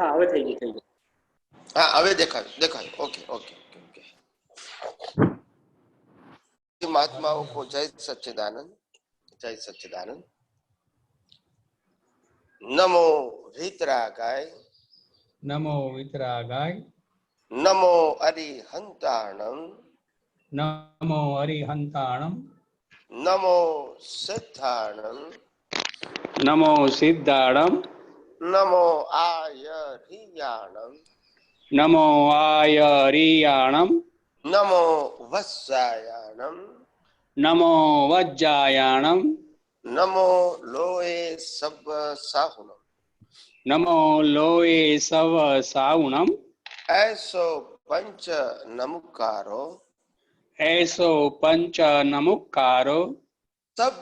हाँ હવે થઈ ગયું हाँ હવે દેખાય ओके ओके ओके महात्माओं को जय सच्चिदानंद। नमो वीतरागाय नमो वीतरागाय नमो अरिहंताणं नमो अरिहंताणं नमो सिद्धाणं नमो सिद्धाणं नमो आयरियाणं नमो आयरियाणं नमो वत्सायाणं नमो वज्जायाणं नमो लोए सब साहुणं नमो लोए सव साउणं ऐसो पंच नमुकारो ऐसो पंच नमुक्कारो सब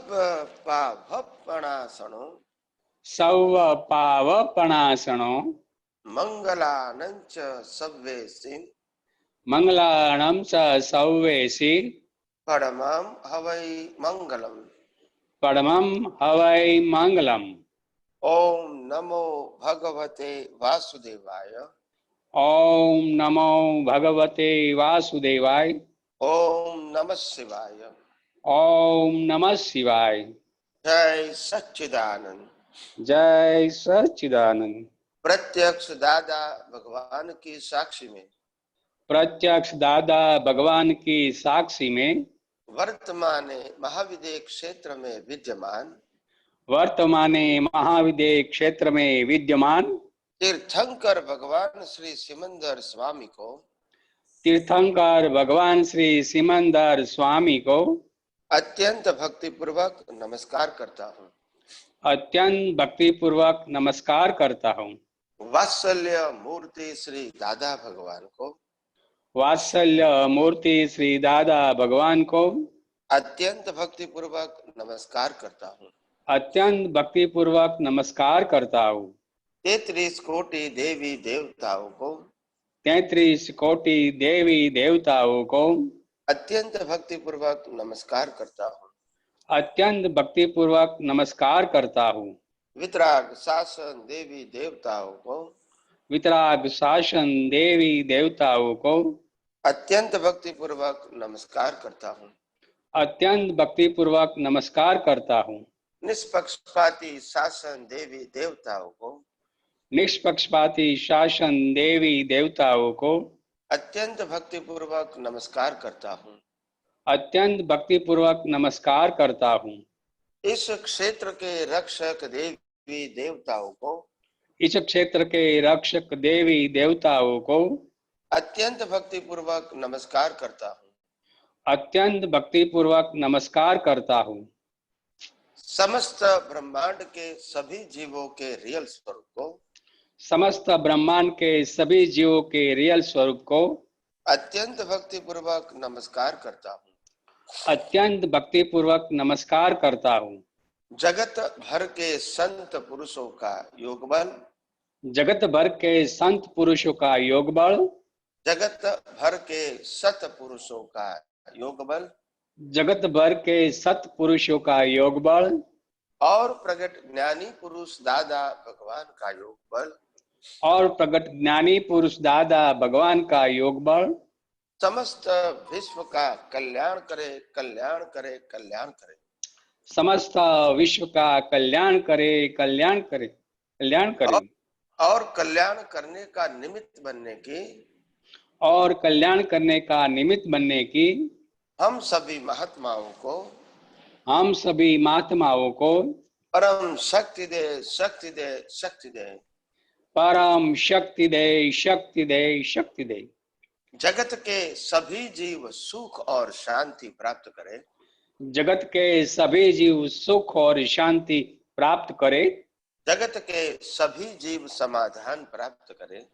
पावपणासनो सव पावपणासनो मंगलानंच सव्वेसिन मंगलाणं च सव्वेसि परमं हवै मंगलम। परमं हवै मंगलम्। ओम नमो भगवते वासुदेवाय ओम नमो भगवते वासुदेवाय ओम नमः शिवाय ओम नमः शिवाय। जय सच्चिदानंद। जय सच्चिदानंद। प्रत्यक्ष दादा भगवान की साक्षी में प्रत्यक्ष दादा भगवान की साक्षी में वर्तमाने महाविद्य क्षेत्र में विद्यमान वर्तमाने महाविद्य क्षेत्र में विद्यमान तीर्थंकर भगवान श्री सिमंदर स्वामी को तीर्थंकर भगवान श्री सिमंदर स्वामी को अत्यंत भक्ति पूर्वक नमस्कार करता हूँ। अत्यंत भक्ति पूर्वक नमस्कार करता हूँ। वात्सल्य मूर्ति श्री दादा भगवान को वात्सल्य मूर्ति श्री दादा भगवान को अत्यंत भक्ति पूर्वक नमस्कार करता हूँ। अत्यंत भक्ति पूर्वक नमस्कार करता हूँ। 33 कोटि देवी देवताओं को 33 कोटि देवी देवताओं को अत्यंत भक्ति पूर्वक नमस्कार करता हूँ। अत्यंत भक्ति पूर्वक नमस्कार करता हूँ। वितराग शासन देवी देवताओं को वितराग शासन देवी देवताओं को अत्यंत भक्ति पूर्वक नमस्कार करता हूँ। अत्यंत भक्ति पूर्वक नमस्कार करता हूँ। निष्पक्षपाती शासन देवी देवताओं को निष्पक्षपाती शासन देवी देवताओं को अत्यंत भक्ति पूर्वक नमस्कार करता हूँ। अत्यंत भक्ति पूर्वक नमस्कार करता हूँ। इस क्षेत्र के रक्षक देवी देवताओं को इस क्षेत्र के रक्षक देवी देवताओं को अत्यंत भक्ति पूर्वक नमस्कार करता हूँ। अत्यंत भक्ति पूर्वक नमस्कार करता हूँ। समस्त ब्रह्मांड के सभी जीवों के रियल स्वरूप को समस्त ब्रह्मांड के सभी जीवों के रियल स्वरूप को अत्यंत भक्ति पूर्वक नमस्कार करता हूँ। अत्यंत भक्ति पूर्वक नमस्कार करता हूँ। जगत भर के संत पुरुषों का योग बल जगत भर के संत पुरुषों का योग बल जगत भर के सत पुरुषों का योग बल जगत भर के सत पुरुषों का योग बल और प्रगट ज्ञानी पुरुष दादा भगवान का योग बल और प्रगट ज्ञानी पुरुष दादा भगवान का योग बल समस्त विश्व का कल्याण करे कल्याण करे कल्याण करे। समस्त विश्व का कल्याण करे कल्याण करे कल्याण करे और कल्याण करने का निमित्त बनने की और कल्याण करने का निमित्त बनने की हम सभी महात्माओं को हम सभी महात्माओं को परम शक्ति दे शक्ति दे शक्ति दे परम शक्ति दे शक्ति दे शक्ति दे। जगत के सभी जीव सुख और शांति प्राप्त करे जगत के सभी जीव सुख और शांति प्राप्त करे जगत के सभी जीव समाधान प्राप्त करे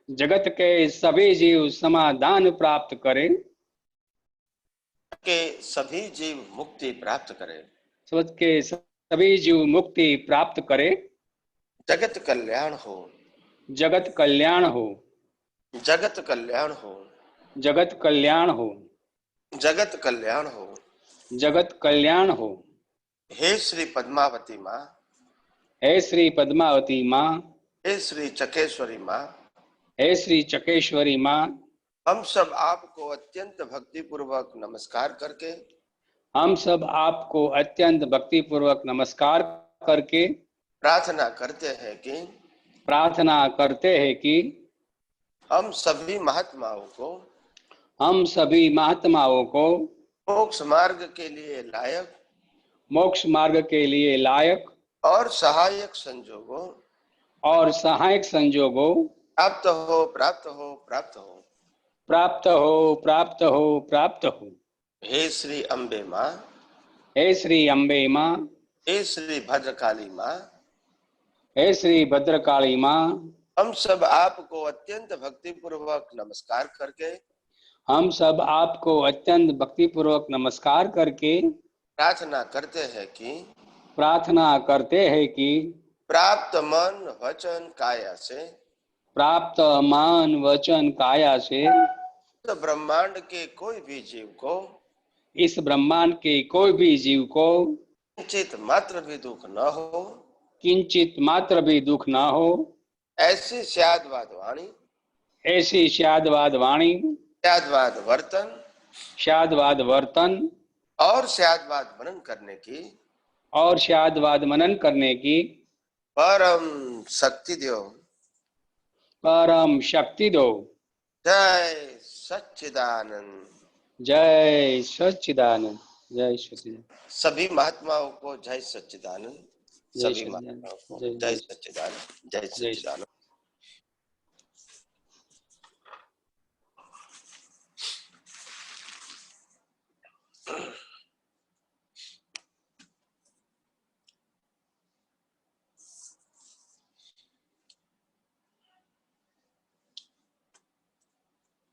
जगत के सभी जीव समाधान प्राप्त करे के सभी जीव मुक्ति प्राप्त करे जगत के सभी जीव मुक्ति प्राप्त करे। जगत कल्याण हो जगत कल्याण हो जगत कल्याण हो जगत कल्याण हो जगत कल्याण हो जगत कल्याण हो। हे श्री पद्मावती माँ हे श्री पद्मावती माँ हे श्री चकेश्वरी माँ, हे श्री चकेश्वरी माँ, हम सब आपको अत्यंत भक्ति पूर्वक नमस्कार करके हम सब आपको अत्यंत भक्ति पूर्वक नमस्कार करके प्रार्थना करते हैं कि हम सभी महात्माओं को मोक्ष मार्ग के लिए लायक और सहायक संजोगों प्राप्त हो। हे श्री अम्बे माँ, हे श्री अम्बे माँ, हे श्री भद्रकाली माँ, हे श्री भद्रकाली माँ, हम सब आपको अत्यंत भक्ति पूर्वक नमस्कार करके प्रार्थना करते हैं कि प्राप्त मन वचन काया से ब्रह्मांड के कोई भी जीव को किंचित मात्र भी दुख न हो, ऐसी स्याद्वाद वाणी, स्याद्वाद वर्तन और स्याद्वाद मनन करने की परम शक्ति दो। जय सच्चिदानंद। जय सच्चिदानंद। जय सच्चिदानंद। सभी महात्माओं को जय सच्चिदानंद। सभी महात्माओं को जय सच्चिदानंद। जय सच्चिदानंद।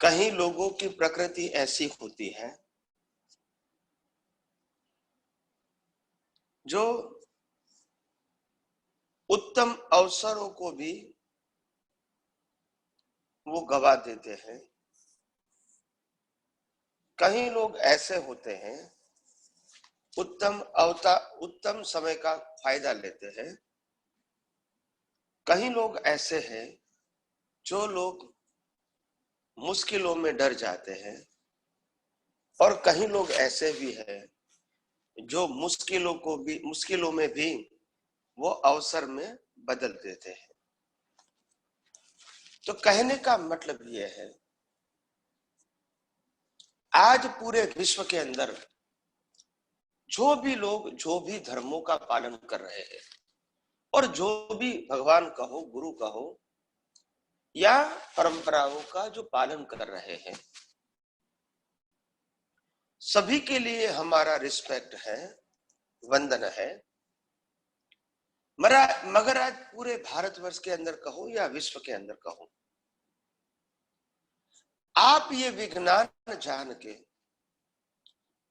कहीं लोगों की प्रकृति ऐसी होती है जो उत्तम अवसरों को भी वो गवा देते हैं। कहीं लोग ऐसे होते हैं उत्तम समय का फायदा लेते हैं। कहीं लोग ऐसे हैं जो लोग मुश्किलों में डर जाते हैं, और कहीं लोग ऐसे भी हैं जो मुश्किलों में भी वो अवसर में बदल देते हैं। तो कहने का मतलब यह है, आज पूरे विश्व के अंदर जो भी लोग जो भी धर्मों का पालन कर रहे हैं, और जो भी भगवान कहो, गुरु कहो, या परंपराओं का जो पालन कर रहे हैं, सभी के लिए हमारा रिस्पेक्ट है, वंदन है। मगर आज पूरे भारतवर्ष के अंदर कहो या विश्व के अंदर कहो, आप ये विज्ञान जान के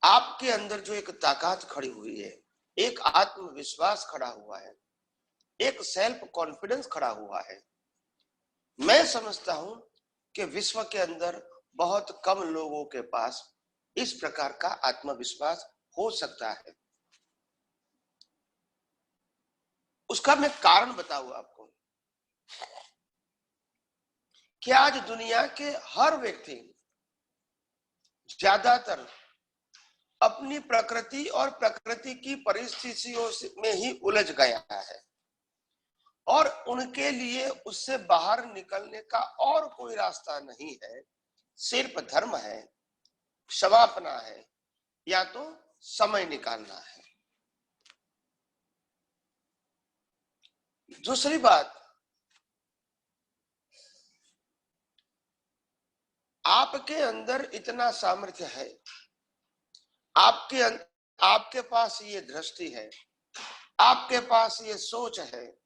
आपके अंदर जो एक ताकत खड़ी हुई है, एक आत्मविश्वास खड़ा हुआ है, एक सेल्फ कॉन्फिडेंस खड़ा हुआ है, मैं समझता हूं कि विश्व के अंदर बहुत कम लोगों के पास इस प्रकार का आत्मविश्वास हो सकता है। उसका मैं कारण बताऊं आपको कि आज दुनिया के हर व्यक्ति ज्यादातर अपनी प्रकृति और प्रकृति की परिस्थितियों में ही उलझ गया है, और उनके लिए उससे बाहर निकलने का और कोई रास्ता नहीं है। सिर्फ धर्म है, क्षमापना है, या तो समय निकालना है। दूसरी बात, आपके अंदर इतना सामर्थ्य है, आपके पास ये दृष्टि है, आपके पास ये सोच है,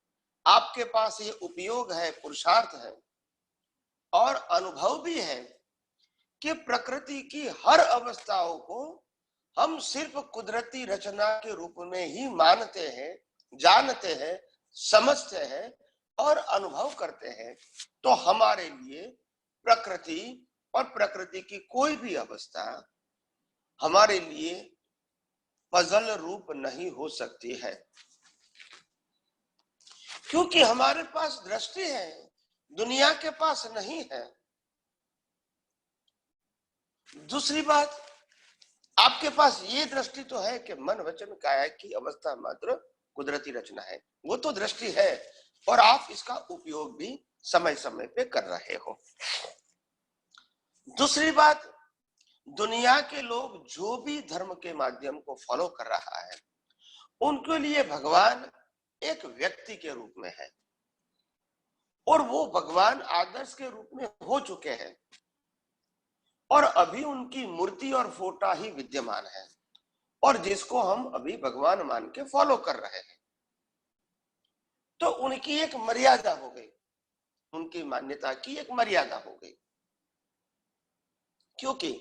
आपके पास ये उपयोग है, पुरुषार्थ है, और अनुभव भी है कि प्रकृति की हर अवस्थाओं को हम सिर्फ कुदरती रचना के रूप में ही मानते हैं, जानते हैं, समझते हैं और अनुभव करते हैं। तो हमारे लिए प्रकृति और प्रकृति की कोई भी अवस्था हमारे लिए पजल रूप नहीं हो सकती है। क्योंकि हमारे पास दृष्टि है, दुनिया के पास नहीं है। दूसरी बात, आपके पास ये दृष्टि तो है कि मन वचन काया की अवस्था मात्र कुदरती रचना है, वो तो दृष्टि है, और आप इसका उपयोग भी समय समय पे कर रहे हो। दूसरी बात, दुनिया के लोग जो भी धर्म के माध्यम को फॉलो कर रहा है, उनके लिए भगवान एक व्यक्ति के रूप में है, और वो भगवान आदर्श के रूप में हो चुके हैं, और अभी उनकी मूर्ति और फोटा ही विद्यमान है, और जिसको हम अभी भगवान मान के फॉलो कर रहे हैं। तो उनकी एक मर्यादा हो गई, उनकी मान्यता की एक मर्यादा हो गई, क्योंकि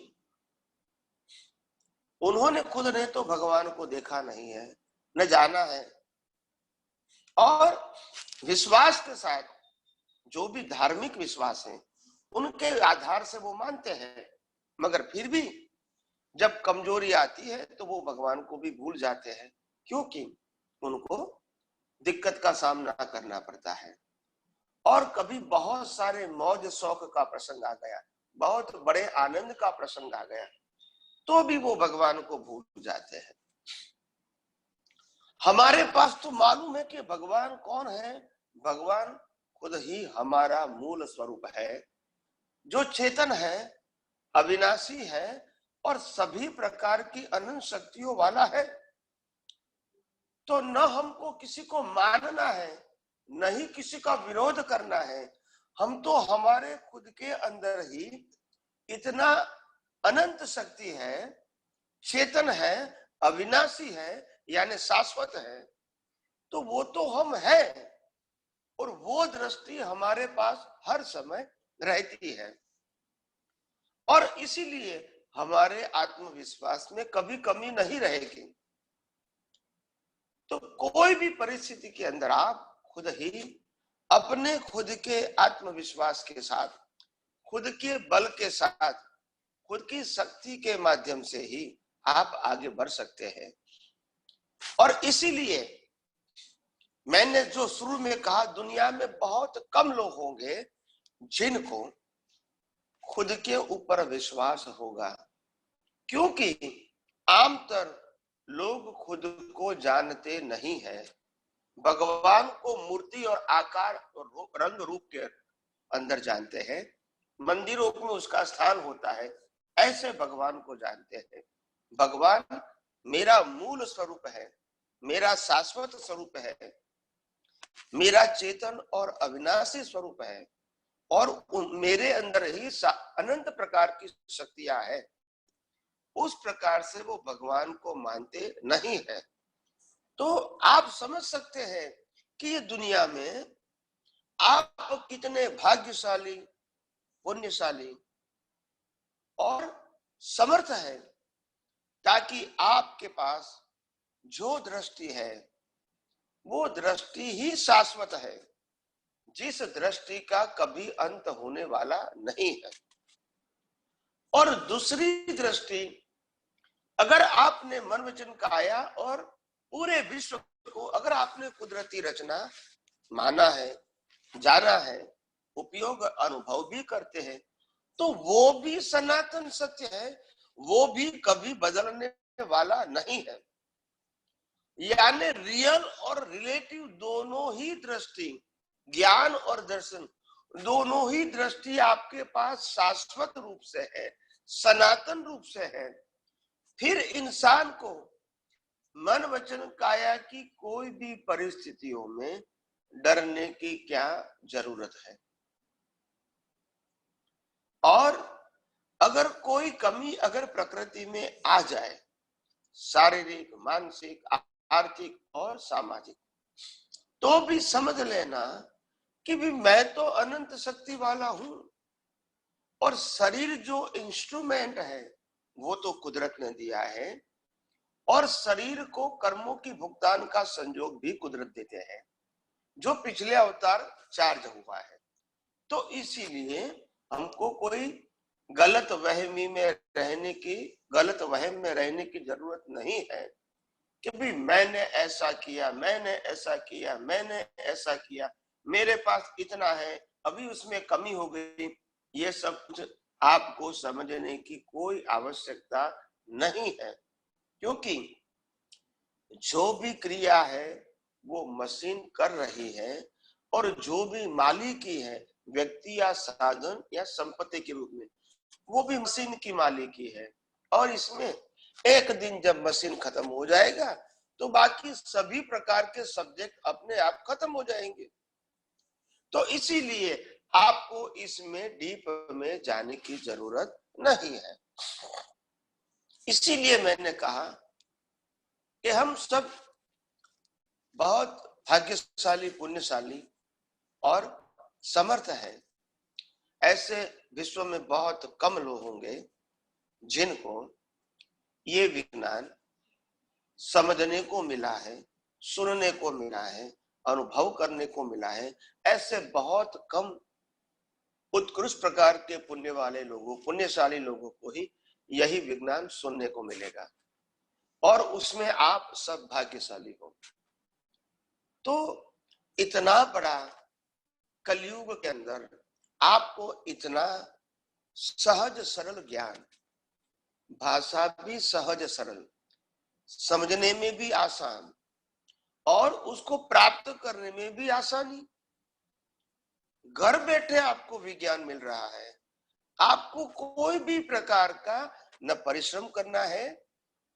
उन्होंने खुद ने तो भगवान को देखा नहीं है, न जाना है, और विश्वास के साथ जो भी धार्मिक विश्वास है उनके आधार से वो मानते हैं, मगर फिर भी जब कमजोरी आती है तो वो भगवान को भी भूल जाते हैं, क्योंकि उनको दिक्कत का सामना करना पड़ता है। और कभी बहुत सारे मौज शौक का प्रसंग आ गया, बहुत बड़े आनंद का प्रसंग आ गया, तो भी वो भगवान को भूल जाते हैं। हमारे पास तो मालूम है कि भगवान कौन है। भगवान खुद ही हमारा मूल स्वरूप है, जो चेतन है, अविनाशी है, और सभी प्रकार की अनंत शक्तियों वाला है। तो न हमको किसी को मानना है, न ही किसी का विरोध करना है। हम तो हमारे खुद के अंदर ही इतना अनंत शक्ति है, चेतन है, अविनाशी है, यानी शाश्वत है, तो वो तो हम हैं, और वो दृष्टि हमारे पास हर समय रहती है, और इसीलिए हमारे आत्मविश्वास में कभी कमी नहीं रहेगी। तो कोई भी परिस्थिति के अंदर आप खुद ही अपने खुद के आत्मविश्वास के साथ, खुद के बल के साथ, खुद की शक्ति के माध्यम से ही आप आगे बढ़ सकते हैं। और इसीलिए मैंने जो शुरू में कहा, दुनिया में बहुत कम लोग होंगे जिनको खुद के ऊपर विश्वास होगा, क्योंकि आमतौर लोग खुद को जानते नहीं है। भगवान को मूर्ति और आकार और रंग रूप के अंदर जानते हैं, मंदिरों में उसका स्थान होता है, ऐसे भगवान को जानते हैं। भगवान मेरा मूल स्वरूप है, मेरा शाश्वत स्वरूप है, मेरा चेतन और अविनाशी स्वरूप है, और मेरे अंदर ही अनंत प्रकार की शक्तियां हैं। उस प्रकार से वो भगवान को मानते नहीं है। तो आप समझ सकते हैं कि ये दुनिया में आप कितने भाग्यशाली, पुण्यशाली और समर्थ है, ताकि आपके पास जो दृष्टि है वो दृष्टि ही शाश्वत है, जिस दृष्टि का कभी अंत होने वाला नहीं है। और दूसरी दृष्टि, अगर आपने मन वचन काया और पूरे विश्व को अगर आपने कुदरती रचना माना है, जाना है, उपयोग अनुभव भी करते हैं, तो वो भी सनातन सत्य है, वो भी कभी बदलने वाला नहीं है। यानी रियल और रिलेटिव दोनों ही दृष्टि, ज्ञान और दर्शन दोनों ही दृष्टि आपके पास शाश्वत रूप से है, सनातन रूप से है। फिर इंसान को मन वचन काया की कोई भी परिस्थितियों में डरने की क्या जरूरत है। और अगर कोई कमी अगर प्रकृति में आ जाए, शारीरिक, मानसिक, आर्थिक और सामाजिक, तो भी समझ लेना कि भी मैं तो अनंत शक्ति वाला हूं, और शरीर जो इंस्ट्रूमेंट है वो तो कुदरत ने दिया है, और शरीर को कर्मों की भुगतान का संयोग भी कुदरत देते हैं, जो पिछले अवतार चार्ज हुआ है। तो इसीलिए हमको कोई गलत वहम में रहने की जरूरत नहीं है कि भी मैंने ऐसा किया, मैंने ऐसा किया, मैंने ऐसा किया, मेरे पास इतना है, अभी उसमें कमी हो गई, ये सब कुछ आपको समझने की कोई आवश्यकता नहीं है। क्योंकि जो भी क्रिया है वो मशीन कर रही है, और जो भी मालिकी है व्यक्ति या साधन या संपत्ति के रूप में, वो भी मशीन की मालिकी है। और इसमें एक दिन जब मशीन खत्म हो जाएगा तो बाकी सभी प्रकार के सब्जेक्ट अपने आप खत्म हो जाएंगे। तो इसीलिए आपको इसमें डीप में जाने की जरूरत नहीं है। इसीलिए मैंने कहा कि हम सब बहुत भाग्यशाली, पुण्यशाली और समर्थ है। ऐसे विश्व में बहुत कम लोग होंगे जिनको ये विज्ञान समझने को मिला है, सुनने को मिला है, अनुभव करने को मिला है। ऐसे बहुत कम उत्कृष्ट प्रकार के पुण्य वाले लोगों, पुण्यशाली लोगों को ही यही विज्ञान सुनने को मिलेगा, और उसमें आप सब भाग्यशाली हो। तो इतना बड़ा कलयुग के अंदर आपको इतना सहज सरल ज्ञान, भाषा भी सहज सरल, समझने में भी आसान, और उसको प्राप्त करने में भी आसानी। घर बैठे आपको विज्ञान मिल रहा है, आपको कोई भी प्रकार का न परिश्रम करना है,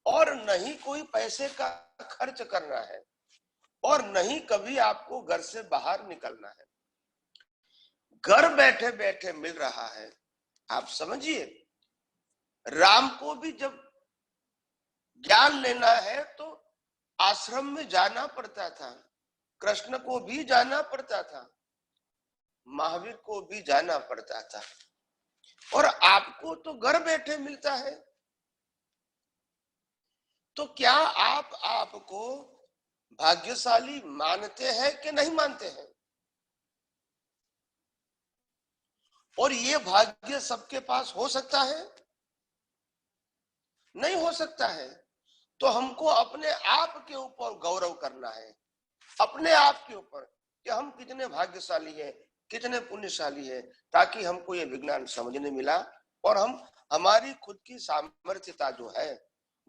और न ही कोई पैसे का खर्च करना है, और नहीं कभी आपको घर से बाहर निकलना है। घर बैठे बैठे मिल रहा है। आप समझिए, राम को भी जब ज्ञान लेना है तो आश्रम में जाना पड़ता था, कृष्ण को भी जाना पड़ता था, महावीर को भी जाना पड़ता था, और आपको तो घर बैठे मिलता है। तो क्या आप आपको भाग्यशाली मानते हैं कि नहीं मानते हैं? और ये भाग्य सबके पास हो सकता है? नहीं हो सकता है। तो हमको अपने आप के ऊपर गौरव करना है, अपने आप के ऊपर, कि हम कितने भाग्यशाली हैं, कितने पुण्यशाली हैं, ताकि हमको ये विज्ञान समझने मिला, और हम हमारी खुद की सामर्थ्यता जो है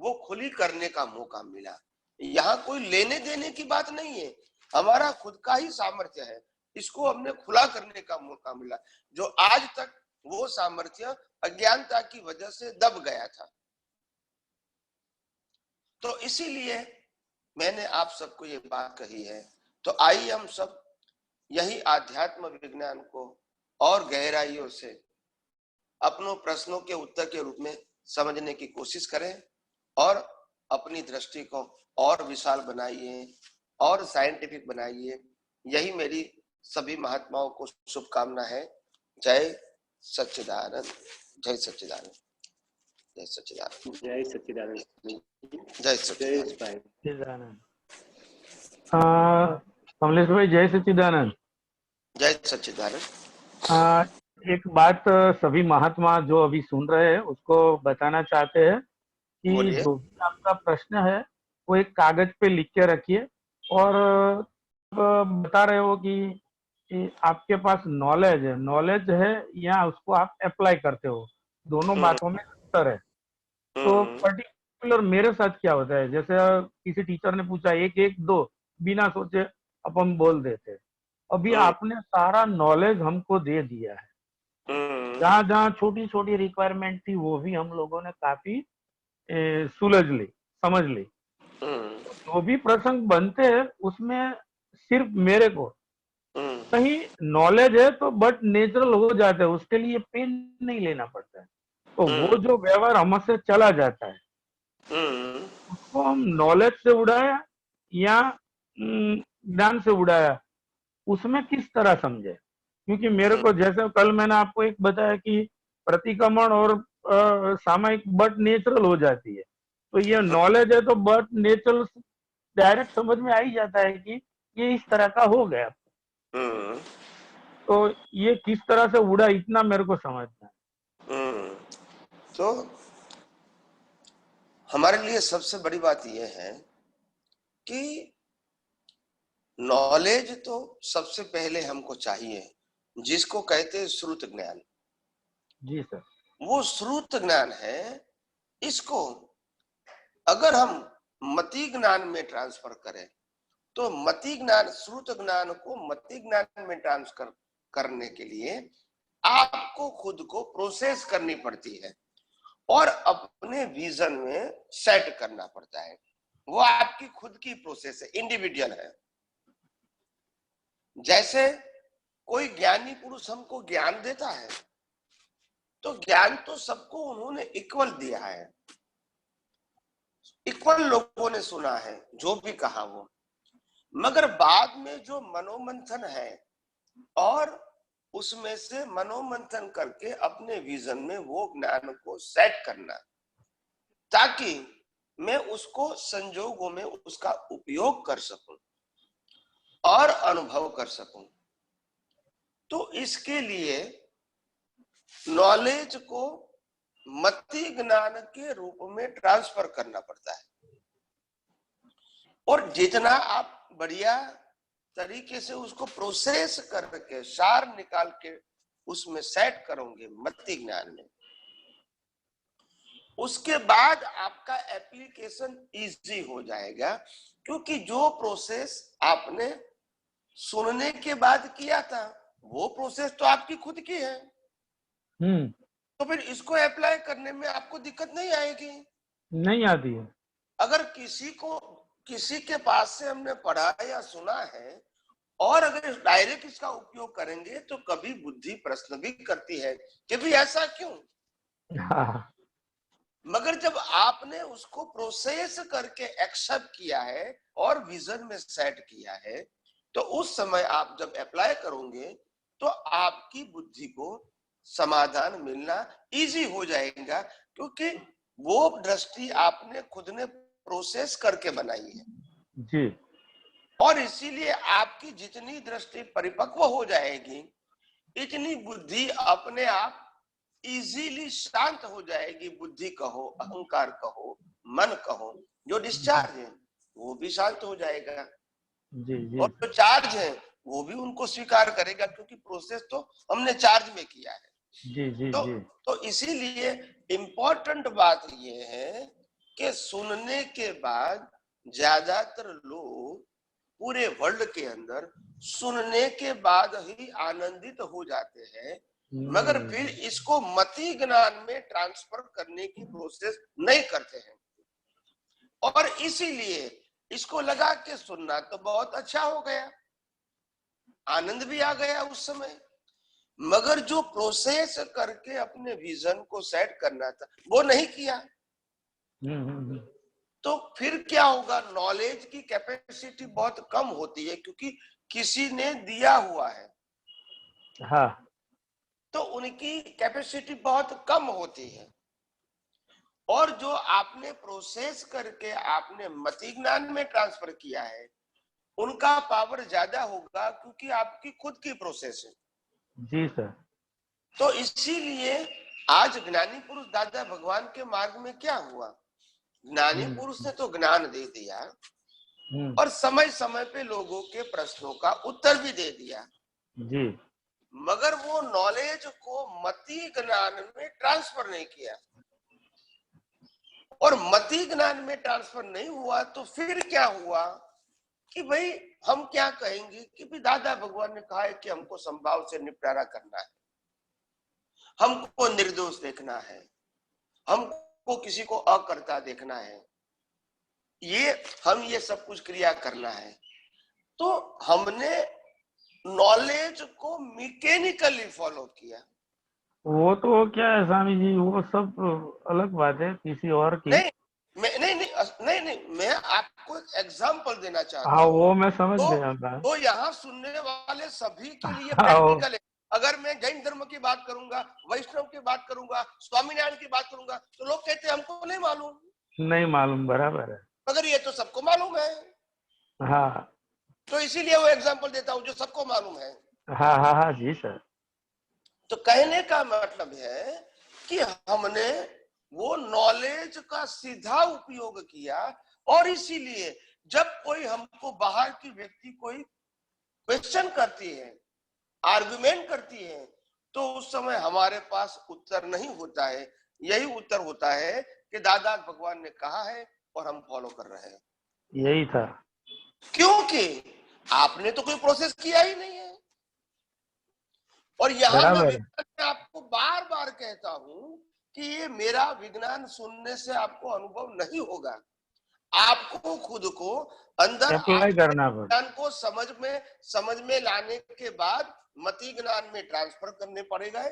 वो खुली करने का मौका मिला। यहाँ कोई लेने देने की बात नहीं है, हमारा खुद का ही सामर्थ्य है, इसको हमने खुला करने का मौका मिला, जो आज तक वो सामर्थ्य अज्ञानता की वजह से दब गया था। तो इसीलिए मैंने आप सबको ये बात कही है। तो आइए हम सब यही आध्यात्म विज्ञान को और गहराइयों से अपनों प्रश्नों के उत्तर के रूप में समझने की कोशिश करें, और अपनी दृष्टि को और विशाल बनाइए और साइंटिफिक बनाइए। यही मेरी सभी महात्माओं को शुभकामना है। जय सच्चिदानंद, जय सच्चिदानंद, जय सच्चिदानंद, जय सच्चिदानंद, जय सच्चिदानंद। सच्चिदानंद। कमलेश भाई, जय सच्चिदानंद। जय सच्चिदानंद। एक बात सभी महात्मा जो अभी सुन रहे हैं उसको बताना चाहते हैं कि जो भी आपका प्रश्न है वो एक कागज पे लिख के रखिए, और बता रहे हो कि आपके पास नॉलेज है या उसको आप अप्लाई करते हो, दोनों बातों में अंतर है। तो पर्टिकुलर मेरे साथ क्या होता है, जैसे किसी टीचर ने पूछा 1 1 2, बिना सोचे अपन बोल देते। अभी आपने सारा नॉलेज हमको दे दिया है, जहां जहां छोटी छोटी रिक्वायरमेंट थी वो भी हम लोगों ने काफी सुलझ ली, समझ ली। जो भी प्रसंग बनते हैं उसमें सिर्फ मेरे को कहीं नॉलेज है तो बट नेचुरल हो जाता है, उसके लिए पेन नहीं लेना पड़ता है। तो वो जो व्यवहार हमसे चला जाता है उसको हम नॉलेज से उड़ाया या ज्ञान से उड़ाया, उसमें किस तरह समझे। क्योंकि मेरे को जैसे कल मैंने आपको एक बताया कि प्रतिक्रमण और सामायिक बट नेचुरल हो जाती है, तो ये नॉलेज है तो बट नेचुरल डायरेक्ट समझ में आ ही जाता है कि ये इस तरह का हो गया। तो ये किस तरह से उड़ा, इतना मेरे को समझना है। तो हमारे लिए सबसे बड़ी बात यह है कि नॉलेज तो सबसे पहले हमको चाहिए, जिसको कहते हैं श्रुत ज्ञान। जी सर। वो श्रुत ज्ञान है, इसको अगर हम मति ज्ञान में ट्रांसफर करें तो मति ज्ञान, श्रुत ज्ञान को मति ज्ञान में ट्रांसफर करने के लिए आपको खुद को प्रोसेस करनी पड़ती है और अपने विजन में सेट करना पड़ता है। वो आपकी खुद की प्रोसेस है, इंडिविजुअल है। जैसे कोई ज्ञानी पुरुष हमको ज्ञान देता है तो ज्ञान तो सबको उन्होंने इक्वल दिया है, इक्वल लोगों ने सुना है जो भी कहा वो, मगर बाद में जो मनोमंथन है और उसमें से मनोमंथन करके अपने विजन में वो ज्ञान को सेट करना, ताकि मैं उसको संजोगों में उसका उपयोग कर सकूं और अनुभव कर सकूं। तो इसके लिए नॉलेज को मति ज्ञान के रूप में ट्रांसफर करना पड़ता है। और जितना आप बढ़िया तरीके से उसको प्रोसेस करके सार निकाल के उसमें सेट करोगे मति ज्ञान में, उसके बाद आपका एप्लीकेशन इजी हो जाएगा। क्योंकि जो प्रोसेस आपने सुनने के बाद किया था वो प्रोसेस तो आपकी खुद की है, तो फिर इसको अप्लाई करने में आपको दिक्कत नहीं आएगी। नहीं आती है। अगर किसी के पास से हमने पढ़ा या सुना है और अगर डायरेक्ट इसका उपयोग करेंगे तो कभी बुद्धि प्रश्न भी करती है कि भी ऐसा क्यों। हाँ। मगर जब आपने उसको प्रोसेस करके एक्सेप्ट किया है और विजन में सेट किया है तो उस समय आप जब अप्लाई करोगे तो आपकी बुद्धि को समाधान मिलना इजी हो जाएगा, क्योंकि वो दृष्टि आपने खुद ने प्रोसेस करके बनाई है जी। और इसीलिए आपकी जितनी दृष्टि परिपक्व हो जाएगी इतनी बुद्धि अपने आप इजीली शांत हो जाएगी। बुद्धि कहो, अहंकार कहो, मन कहो, जो डिस्चार्ज है वो भी शांत हो जाएगा। जी जी। और जो चार्ज है वो भी उनको स्वीकार करेगा, क्योंकि प्रोसेस तो हमने चार्ज में किया है। जी जी तो, जी। तो इसीलिए इम्पोर्टेंट बात ये है कि सुनने के बाद ज्यादातर लोग पूरे वर्ल्ड के अंदर सुनने के बाद ही आनंदित हो जाते हैं, मगर फिर इसको मति ज्ञान में ट्रांसफर करने की प्रोसेस नहीं करते हैं। और इसीलिए इसको लगा के सुनना तो बहुत अच्छा हो गया, आनंद भी आ गया उस समय, मगर जो प्रोसेस करके अपने विजन को सेट करना था वो नहीं किया। तो फिर क्या होगा, नॉलेज की कैपेसिटी बहुत कम होती है क्योंकि किसी ने दिया हुआ है। हाँ। तो उनकी कैपेसिटी बहुत कम होती है और जो आपने प्रोसेस करके आपने मति ज्ञान में ट्रांसफर किया है उनका पावर ज्यादा होगा, क्योंकि आपकी खुद की प्रोसेस है। जी सर। तो इसीलिए आज ज्ञानी पुरुष दादा भगवान के मार्ग में क्या हुआ, ज्ञानी पुरुष ने तो ज्ञान दे दिया और समय समय पे लोगों के प्रश्नों का उत्तर भी दे दिया जी, मगर वो नॉलेज को मति ज्ञान में ट्रांसफर नहीं किया। और मति ज्ञान में ट्रांसफर नहीं हुआ तो फिर क्या हुआ कि भाई हम क्या कहेंगे कि भी दादा भगवान ने कहा है कि हमको संभाव से निपटारा करना है, हमको निर्दोष देखना है, हमको किसी को अकर्ता देखना है, हम ये सब कुछ क्रिया करना है। तो हमने नॉलेज को मैकेनिकली फॉलो किया। वो तो क्या है स्वामी जी, वो सब अलग बात है किसी और की। नहीं, मैं आपको एग्जांपल देना चाहता हूँ। हाँ, वो मैं समझ गया था। तो यहाँ सुनने वाले सभी के लिए प्रैक्टिकल है। अगर मैं जैन धर्म की बात करूंगा, वैष्णव की बात करूंगा, स्वामीनारायण की बात करूंगा तो लोग कहते हैं हमको नहीं मालूम। नहीं मालूम, बराबर है। मगर ये तो सबको मालूम है। हाँ, तो इसीलिए वो एग्जांपल देता हूँ जो सबको मालूम है। हाँ हाँ हाँ जी सर। तो कहने का मतलब है कि हमने वो नॉलेज का सीधा उपयोग किया और इसीलिए जब कोई हमको बाहर की व्यक्ति कोई क्वेश्चन करती है, आर्गुमेंट करती है, तो उस समय हमारे पास उत्तर नहीं होता है। यही उत्तर होता है कि दादा भगवान ने कहा है और हम फॉलो कर रहे हैं। यही था, क्योंकि आपने तो कोई प्रोसेस किया ही नहीं है। और यहाँ मैं बराबर है। विज्ञान में आपको बार बार कहता हूं कि ये मेरा विज्ञान सुनने से आपको अनुभव नहीं होगा। आपको खुद को अंदर अप्लाई आपके करना पड़े। ज्ञान को समझ में लाने के बाद मति ज्ञान में ट्रांसफर करने पड़ेगा,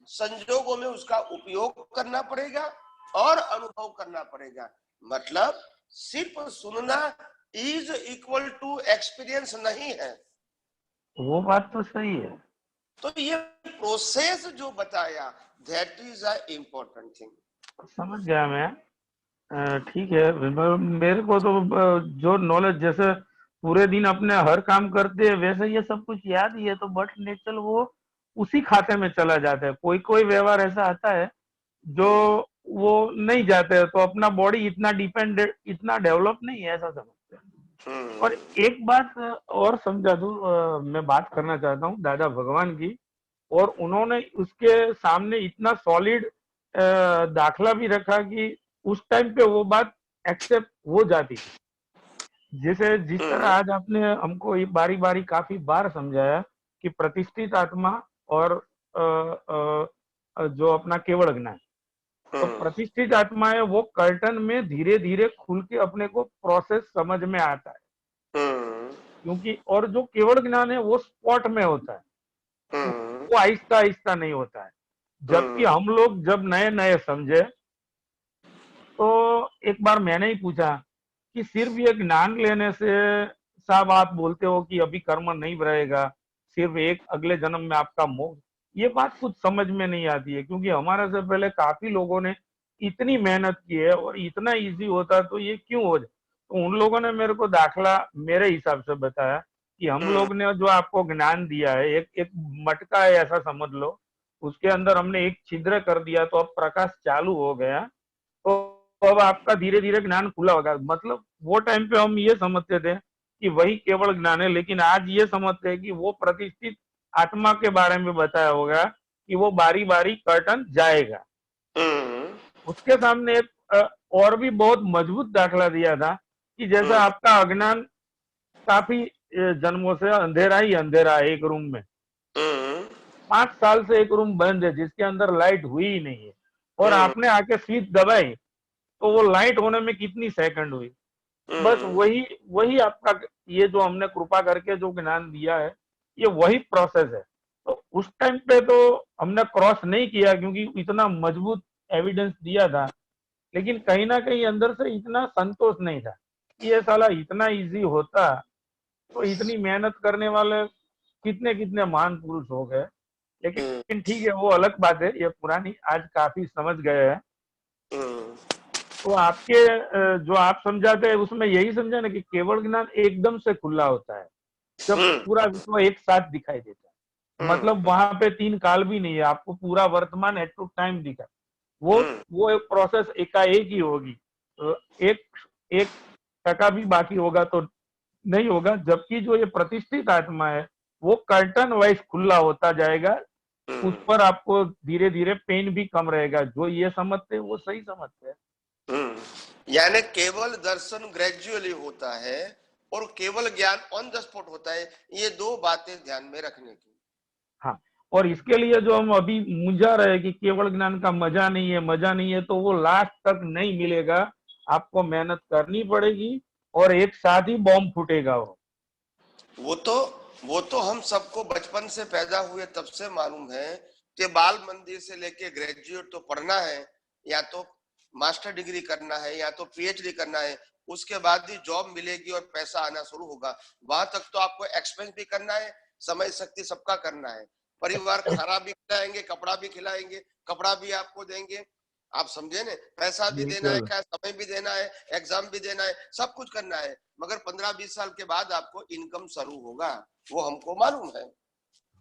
संजोगों में उसका उपयोग करना पड़ेगा और अनुभव करना पड़ेगा। मतलब सिर्फ सुनना इज इक्वल टू एक्सपीरियंस नहीं है। वो बात तो सही है। तो ये प्रोसेस जो बताया, that is a important thing. समझ गया मैं। ठीक है, मेरे को तो जो नॉलेज, जैसे पूरे दिन अपने हर काम करते हैं वैसे ये सब कुछ याद ही है, तो बट नेचुरल वो उसी खाते में चला जाता है। कोई कोई व्यवहार ऐसा आता है जो वो नहीं जाते है, तो अपना बॉडी इतना डेवलप नहीं है, ऐसा समझते हैं। और एक बात और समझा दूं, मैं बात करना चाहता हूँ दादा भगवान की, और उन्होंने उसके सामने इतना सॉलिड दाखला भी रखा कि उस टाइम पे वो बात एक्सेप्ट हो जाती थी। जैसे जिस तरह आज आपने हमको ये बारी बारी काफी बार समझाया कि प्रतिष्ठित आत्मा और जो अपना केवल ज्ञान, तो प्रतिष्ठित आत्मा है वो कर्टन में धीरे धीरे खुल के अपने को प्रोसेस समझ में आता है, क्योंकि और जो केवल ज्ञान है वो स्पॉट में होता है, वो आहिस्ता आहिस्ता नहीं होता है। जबकि हम लोग जब नए नए समझे, तो एक बार मैंने ही पूछा कि सिर्फ ये ज्ञान लेने से, साहब आप बोलते हो कि अभी कर्म नहीं रहेगा, सिर्फ एक अगले जन्म में आपका मोक्ष, ये बात कुछ समझ में नहीं आती है, क्योंकि हमारे से पहले काफी लोगों ने इतनी मेहनत की है और इतना इजी होता तो ये क्यों हो जाए। तो उन लोगों ने मेरे को दाखला मेरे हिसाब से बताया कि हम लोग ने जो आपको ज्ञान दिया है, एक एक मटका है ऐसा समझ लो, उसके अंदर हमने एक छिद्र कर दिया तो अब प्रकाश चालू हो गया, तो अब आपका धीरे धीरे ज्ञान खुला होगा। मतलब वो टाइम पे हम ये समझते थे कि वही केवल ज्ञान है, लेकिन आज ये समझते हैं कि वो प्रतिष्ठित आत्मा के बारे में बताया होगा कि वो बारी बारी कर्टन जाएगा। उसके सामने एक और भी बहुत मजबूत दाखला दिया था कि जैसा आपका अज्ञान काफी जन्मों से अंधेरा ही अंधेरा है एक रूम में, 5 साल से एक रूम बंद है जिसके अंदर लाइट हुई ही नहीं है, और आपने आके स्विच दबाई तो वो लाइट होने में कितनी सेकंड हुई। बस वही वही आपका, ये जो हमने कृपा करके जो ज्ञान दिया है, ये वही प्रोसेस है। तो उस टाइम पे तो हमने क्रॉस नहीं किया क्योंकि इतना मजबूत एविडेंस दिया था, लेकिन कहीं ना कहीं अंदर से इतना संतोष नहीं था कि ये साला इतना इजी होता, तो इतनी मेहनत करने वाले कितने कितने महान पुरुष हो गए। लेकिन ठीक है, वो अलग बात है, ये पुरानी, आज काफी समझ गए हैं। तो आपके जो आप समझाते हैं उसमें यही समझा ना कि केवल ज्ञान एकदम से खुला होता है जब पूरा विश्व एक साथ दिखाई देता है। मतलब वहां पे 3 काल भी नहीं है, आपको पूरा वर्तमान एट टू टाइम दिखा, वो एक प्रोसेस एकाएक ही होगी। एक एक टका भी बाकी होगा तो नहीं होगा। जबकि जो ये प्रतिष्ठित आत्मा है वो कर्टन वाइज खुला होता जाएगा, उस पर आपको धीरे धीरे पेन भी कम रहेगा। जो ये समझते हैं वो सही समझते हैं। यानी केवल दर्शन ग्रेजुअली होता है और केवल ज्ञान ऑन द स्पॉट होता है, ये दो बातें ध्यान में रखने की। हाँ, और इसके लिए जो हम अभी मुंझा रहे कि केवल ज्ञान का मजा नहीं है, मजा नहीं है, तो वो लास्ट तक नहीं मिलेगा। आपको मेहनत करनी पड़ेगी और एक साथ ही बॉम्ब फूटेगा। वो तो हम सबको बचपन से पैदा हुए तब से मालूम है कि बाल मंदिर से लेके ग्रेजुएट तो पढ़ना है, या तो मास्टर डिग्री करना है, या तो पीएचडी करना है, उसके बाद ही जॉब मिलेगी और पैसा आना शुरू होगा। वहां तक तो आपको एक्सपेंस भी करना है, समय शक्ति सबका करना है, परिवार खाना भी खिलाएंगे, कपड़ा भी खिलाएंगे, कपड़ा भी आपको देंगे, आप समझे ना, पैसा भी देना है, क्या समय भी देना है, एग्जाम भी देना है, सब कुछ करना है। मगर 15-20 साल के बाद आपको इनकम शुरू होगा, वो हमको मालूम है।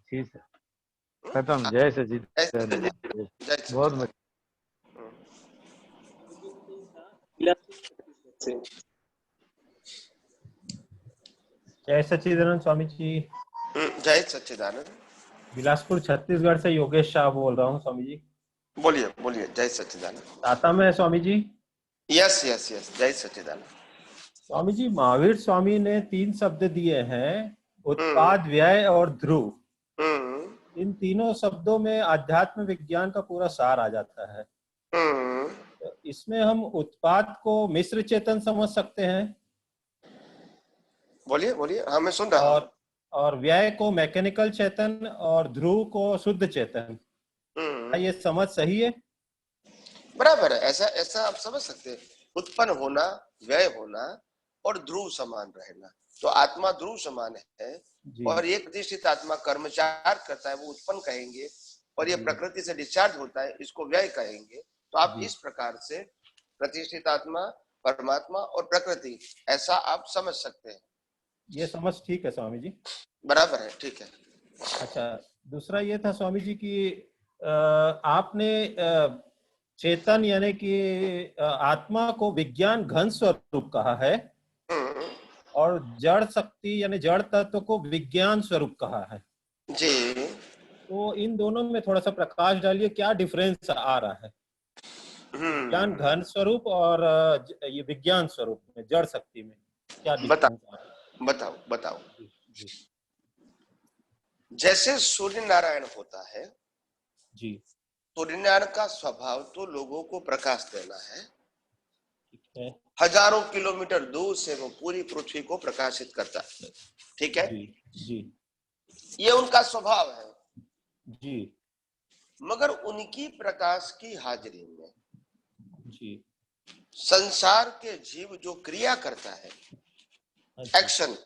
ठीक है, खत्म। जय सचिद। बहुत मजा। जय सच्चिदानंद स्वामी जी। जय सच्चिदानंद। बिलासपुर छत्तीसगढ़ से योगेश शाह बोल रहा हूँ स्वामी जी। बोलिए बोलिए। जय सच्चिदानंद। आता मैं Swami ji. Yes yes yes, जय सच्चिदानंद। स्वामी जी, महावीर स्वामी ने 3 शब्द दिए हैं, उत्पाद, व्यय और ध्रुव। इन तीनों शब्दों में आध्यात्म विज्ञान का पूरा सार आ जाता है। तो इसमें हम उत्पाद को मिश्र चेतन समझ सकते हैं। बोलिए बोलिए, हाँ मैं सुन रहा हूँ। और व्यय को मैकेनिकल चेतन और ध्रुव को शुद्ध चेतन। ये समझ सही है? बराबर है, ऐसा ऐसा आप समझ सकते हैं। उत्पन्न होना, व्यय होना और ध्रुव समान रहना। तो आत्मा ध्रुव समान है और एक प्रतिष्ठित आत्मा कर्मचार करता है, वो उत्पन्न कहेंगे, और ये प्रकृति से डिस्चार्ज होता है, इसको व्यय कहेंगे। तो आप इस प्रकार से प्रतिष्ठित आत्मा, परमात्मा और प्रकृति, ऐसा आप समझ सकते हैं। ये समझ ठीक है स्वामी जी? बराबर है, ठीक है। अच्छा, दूसरा ये था स्वामी जी कि आपने चेतन यानी कि आत्मा को विज्ञान घन स्वरूप कहा है और जड़ शक्ति यानी जड़ तत्व को विज्ञान स्वरूप कहा है जी। तो इन दोनों में थोड़ा सा प्रकाश डालिए, क्या डिफरेंस आ रहा है विज्ञान घन स्वरूप और ये विज्ञान स्वरूप में, जड़ शक्ति में क्या डिफरेंस आ रहा है? बताओ बताओ। जी। जैसे सूर्य नारायण होता है जी, सूर्य नारायण का स्वभाव तो लोगों को प्रकाश देना है। ठीक है। हजारों किलोमीटर दूर से वो पूरी पृथ्वी को प्रकाशित करता है, ठीक है। जी जी, ये उनका स्वभाव है जी। मगर उनकी प्रकाश की हाजिरी में जी, संसार के जीव जो क्रिया करता है, एक्शन,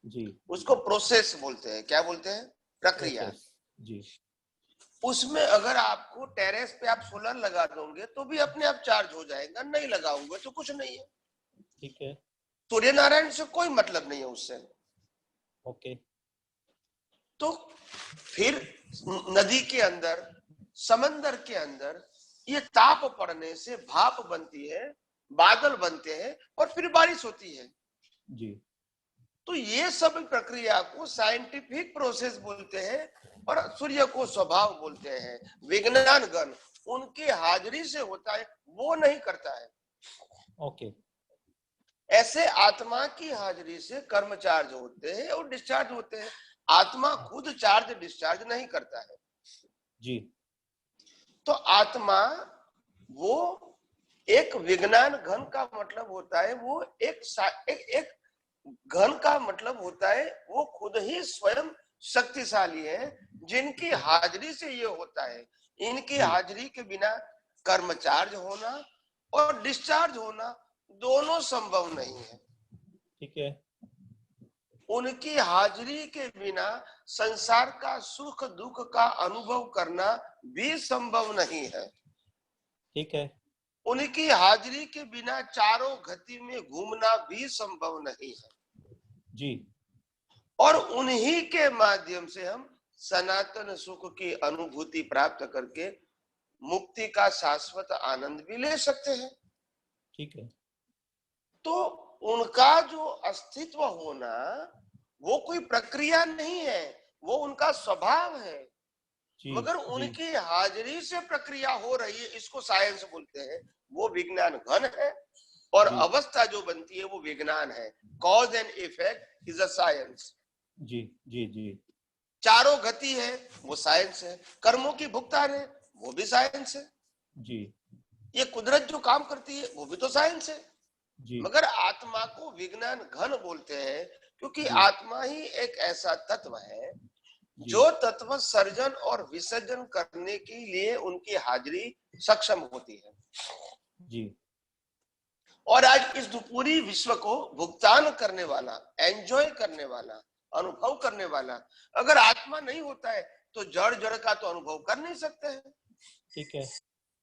जी, उसको प्रोसेस बोलते हैं। क्या बोलते हैं? प्रक्रिया। जी। उसमें अगर आपको टेरेस पे आप सोलर लगा दोगे तो भी अपने आप चार्ज हो जाएगा, नहीं लगाओगे तो कुछ नहीं है, ठीक है। सूर्य नारायण से कोई मतलब नहीं है उससे। ओके। तो फिर नदी के अंदर, समंदर के अंदर ये ताप पड़ने से भाप बनती है, बादल बनते हैं और फिर बारिश होती है। जी। तो ये सब प्रक्रिया को साइंटिफिक प्रोसेस बोलते हैं और सूर्य को स्वभाव बोलते हैं। विज्ञान गण उनकी हाजिरी से होता है, वो नहीं करता है। ओके। ऐसे आत्मा की हाजिरी से कर्म चार्ज होते हैं और डिस्चार्ज होते हैं। आत्मा खुद चार्ज डिस्चार्ज नहीं करता है। जी। तो आत्मा वो एक विज्ञान घन का मतलब होता है, वो एक घन का मतलब होता है, वो खुद ही स्वयं शक्तिशाली है, जिनकी हाजिरी से ये होता है। इनकी हाजिरी के बिना कर्म चार्ज होना और डिस्चार्ज होना दोनों संभव नहीं है। ठीक है। उनकी हाजिरी के बिना संसार का सुख दुख का अनुभव करना भी संभव नहीं है। ठीक है। उनकी हाजिरी के बिना चारों गति में घूमना भी संभव नहीं है। जी। और उन्हीं के माध्यम से हम सनातन सुख की अनुभूति प्राप्त करके मुक्ति का शाश्वत आनंद भी ले सकते हैं। ठीक है। तो उनका जो अस्तित्व होना वो कोई प्रक्रिया नहीं है, वो उनका स्वभाव है। मगर उनकी हाजिरी से प्रक्रिया हो रही है, इसको साइंस बोलते हैं। वो विज्ञान घन है और अवस्था जो बनती है वो विज्ञान है। Cause and effect is a science. जी जी जी। चारों गति है वो साइंस है। कर्मों की भुगतान है वो भी साइंस है। जी। ये कुदरत जो काम करती है वो भी तो साइंस है। जी। मगर आत्मा को विज्ञान घन बोलते हैं क्योंकि आत्मा ही एक ऐसा तत्व है जो तत्व सर्जन और विसर्जन करने के लिए उनकी हाजिरी सक्षम होती है। जी। और आज इस पूरी विश्व को भुगतान करने वाला, एंजॉय करने वाला, अनुभव करने वाला अगर आत्मा नहीं होता है तो जड़ जड़ का तो अनुभव कर नहीं सकते हैं। ठीक है।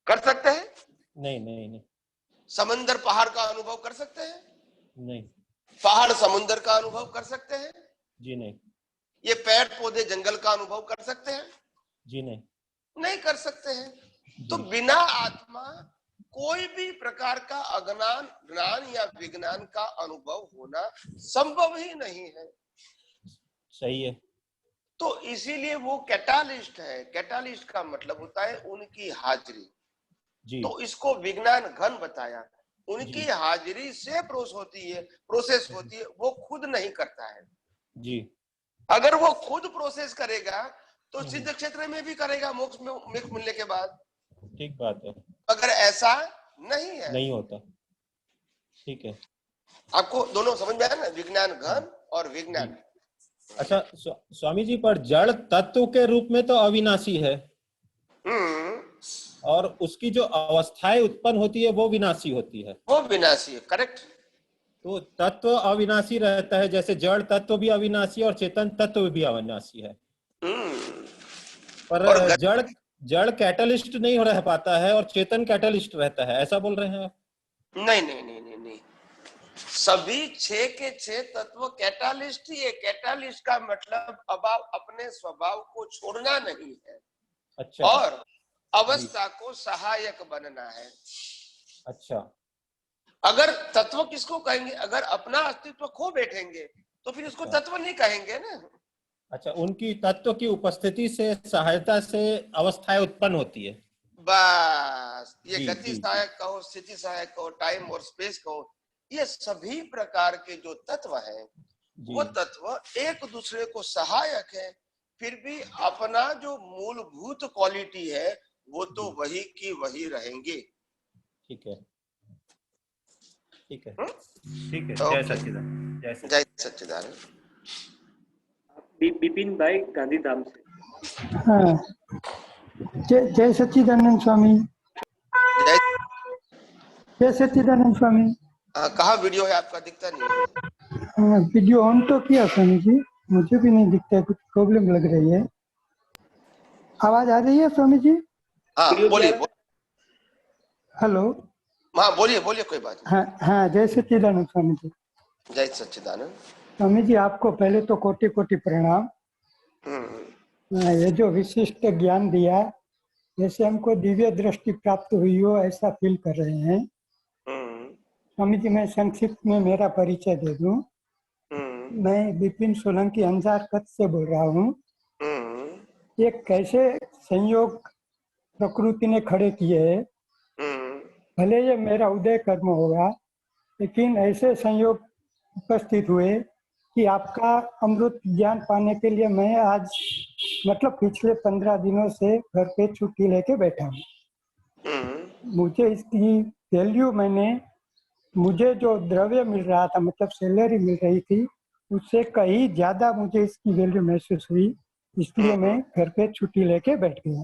कर सकते हैं? नहीं नहीं नहीं। समंदर पहाड़ का अनुभव कर सकते हैं? नहीं। पहाड़ समुद्र का अनुभव कर सकते हैं? जी नहीं। ये पेड़ पौधे जंगल का अनुभव कर सकते हैं? जी नहीं। नहीं कर सकते हैं। तो बिना आत्मा कोई भी प्रकार का अज्ञान, ज्ञान या विज्ञान का अनुभव होना संभव ही नहीं है। सही है। तो इसीलिए वो कैटालिस्ट है। कैटालिस्ट का मतलब होता है उनकी हाजिरी। जी। तो इसको विज्ञान घन बताया। उनकी हाजिरी से प्रोसेस होती है, वो खुद नहीं करता है जी। अगर वो खुद प्रोसेस करेगा तो सिद्ध क्षेत्र में भी करेगा, मोक्ष मिलने के बाद। ठीक बात है। अगर ऐसा नहीं है, नहीं होता। ठीक है, आपको दोनों समझ में आया ना, विज्ञान घन और विज्ञान। अच्छा स्वामी जी, पर जड़ तत्व के रूप में तो अविनाशी है और उसकी जो अवस्थाएं उत्पन्न होती है वो विनाशी होती है। वो विनाशी है, करेक्ट। तो तत्व अविनाशी रहता है, जैसे जड़ तत्व भी अविनाशी और चेतन तत्व भी अविनाशी है। पर जड़ कैटलिस्ट नहीं रह पाता है और चेतन कैटलिस्ट रहता है, ऐसा बोल रहे हैं आप? नहीं नहीं नहीं नहीं नहीं, सभी 6 के 6 तत्व कैटालिस्ट ही है। कैटालिस्ट का मतलब अब अपने स्वभाव को छोड़ना नहीं है। अच्छा। और अवस्था को सहायक बनना है। अच्छा। अगर तत्व किसको कहेंगे? अगर अपना अस्तित्व खो बैठेंगे तो फिर उसको तत्व नहीं कहेंगे ना। अच्छा, उनकी तत्व की उपस्थिति से, सहायता से अवस्थाएं उत्पन्न होती है। बस ये गति सहायक कहो, स्थिति सहायक कहो, टाइम और स्पेस कहो, ये सभी प्रकार के जो तत्व हैं वो तत्व एक दूसरे को सहायक है। फिर भी अपना जो मूलभूत क्वालिटी है वो तो वही की वही रहेंगे। ठीक है, ठीक है, ठीक है। जय सच्चिदानंद। जय सच्चिदानंद। बिपिन भाई गांधीधाम से। हाँ, जय सच्चिदानंद स्वामी। जय सच्चिदानंद स्वामी। कहाँ वीडियो है आपका? दिखता नहीं है। वीडियो ऑन तो किया स्वामी जी, मुझे भी नहीं दिखता है, कुछ प्रॉब्लम लग रही है। आवाज आ रही है स्वामी जी? हाँ बोलिए। हेलो। हाँ बोलिए बोलिए, कोई बात नहीं। हाँ हाँ, जय सच्चिदानंद स्वामी जी। जय सच्चिदानंद। स्वामी जी, आपको पहले तो कोटि कोटि प्रणाम। ये जो विशिष्ट ज्ञान दिया, जैसे हमको दिव्य दृष्टि प्राप्त हुई हो ऐसा फील कर रहे हैं। स्वामी जी, मैं संक्षिप्त में मेरा परिचय दे दूं। मैं विपिन सोलंकी अंजार कच्छ से बोल रहा हूँ। एक कैसे संयोग प्रकृति ने खड़े किए हैं, भले ये मेरा उदय कर्म होगा, लेकिन ऐसे संयोग उपस्थित हुए कि आपका अमृत ज्ञान पाने के लिए मैं आज मतलब पिछले 15 दिनों से घर पे छुट्टी लेके बैठा हूँ। मुझे इसकी वैल्यू, मुझे जो द्रव्य मिल रहा था, मतलब सैलरी मिल रही थी, उससे कहीं ज्यादा मुझे इसकी वैल्यू महसूस हुई, इसलिए मैं घर पे छुट्टी लेके बैठ गया।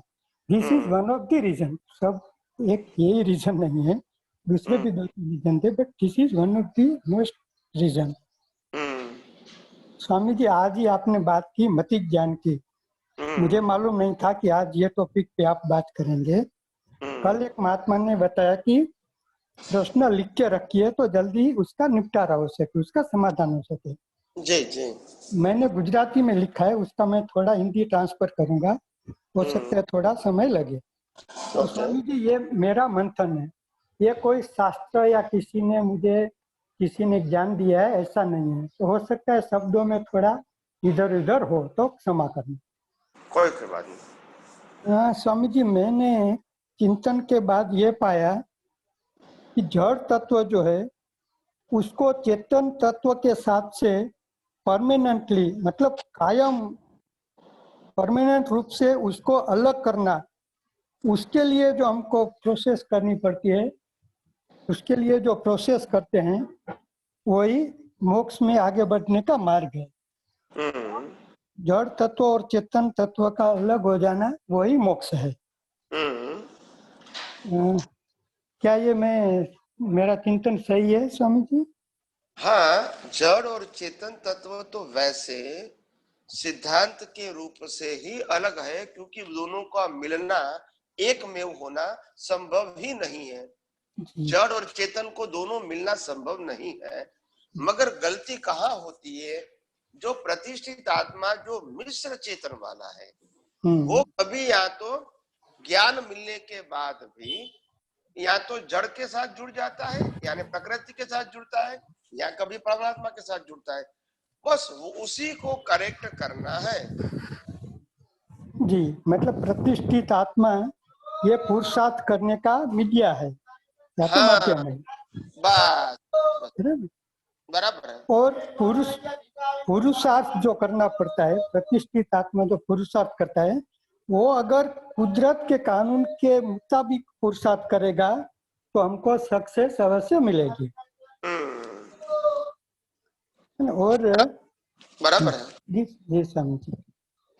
This is one of the reason. सब एक यही रीजन नहीं है, दूसरे भी 2-3 रीजन थे, but this is one of the most reason. Swami ji, आज ही आपने बात की मति ज्ञान की। मुझे मालूम नहीं था कि आज ये टॉपिक पे आप बात करेंगे। कल एक महात्मा ने बताया कि प्रश्न लिख के रखिए तो जल्दी उसका निपटारा हो सके, उसका समाधान हो सके। जी जी। मैंने गुजराती में लिखा है, उसका मैं थोड़ा हिंदी ट्रांसफर करूंगा, हो सकता है थोड़ा समय लगे। तो स्वामी जी, ये मेरा मंथन है, ये कोई शास्त्र या किसी ने ज्ञान दिया है ऐसा नहीं है। तो हो सकता है शब्दों में थोड़ा इधर उधर हो तो क्षमा करना। कोई बात नहीं। स्वामी जी, मैंने चिंतन के बाद ये पाया कि जड़ तत्व जो है उसको चेतन तत्व के साथ से परमानेंटली, मतलब कायम परमानेंट रूप से उसको अलग करना, उसके लिए जो हमको प्रोसेस करनी पड़ती है, उसके लिए जो प्रोसेस करते हैं वही मोक्ष में आगे बढ़ने का मार्ग है। जड़ तत्व और चेतन तत्व का अलग हो जाना वही मोक्ष है। क्या ये मेरा चिंतन सही है स्वामी जी? हाँ, जड़ और चेतन तत्व तो वैसे सिद्धांत के रूप से ही अलग है, क्योंकि दोनों का मिलना, एक में होना संभव ही नहीं है। जड़ और चेतन को दोनों मिलना संभव नहीं है। मगर गलती कहाँ होती है? जो प्रतिष्ठित आत्मा, जो मिश्र चेतन वाला है, वो कभी या तो ज्ञान मिलने के बाद भी या तो जड़ के साथ जुड़ जाता है, यानी प्रकृति के साथ जुड़ता है, या कभी परमात्मा के साथ जुड़ता है। बस वो उसी को करेक्ट करना है। जी, मतलब प्रतिष्ठित आत्मा ये पुरुषार्थ करने का मीडिया है या तो माध्यम है। बस बराबर है। और पुरुषार्थ जो करना पड़ता है, प्रतिष्ठित आत्मा जो पुरुषार्थ करता है, वो अगर कुदरत के कानून के मुताबिक पुरुषार्थ करेगा तो हमको सक्सेस अवश्य मिलेगी। और बराबर है। जी स्वामी जी।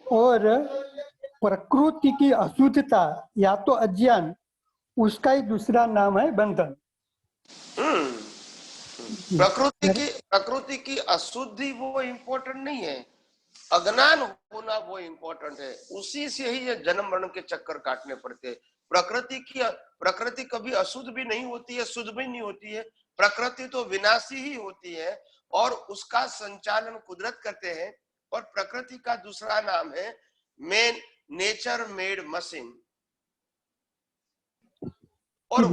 और प्रकृति की अशुद्धता या तो अज्ञान, उसका ही दूसरा नाम है बंधन। प्रकृति की अशुद्धि वो इम्पोर्टेंट नहीं है, अज्ञान होना वो इम्पोर्टेंट है। उसी से ही ये जन्म मरण के चक्कर काटने पड़ते हैं। प्रकृति कभी अशुद्ध भी नहीं होती है, शुद्ध भी नहीं होती है। प्रकृति तो विनाशी ही होती है और उसका संचालन कुदरत करते हैं। और प्रकृति का दूसरा नाम है नेचर मेड मशीन। और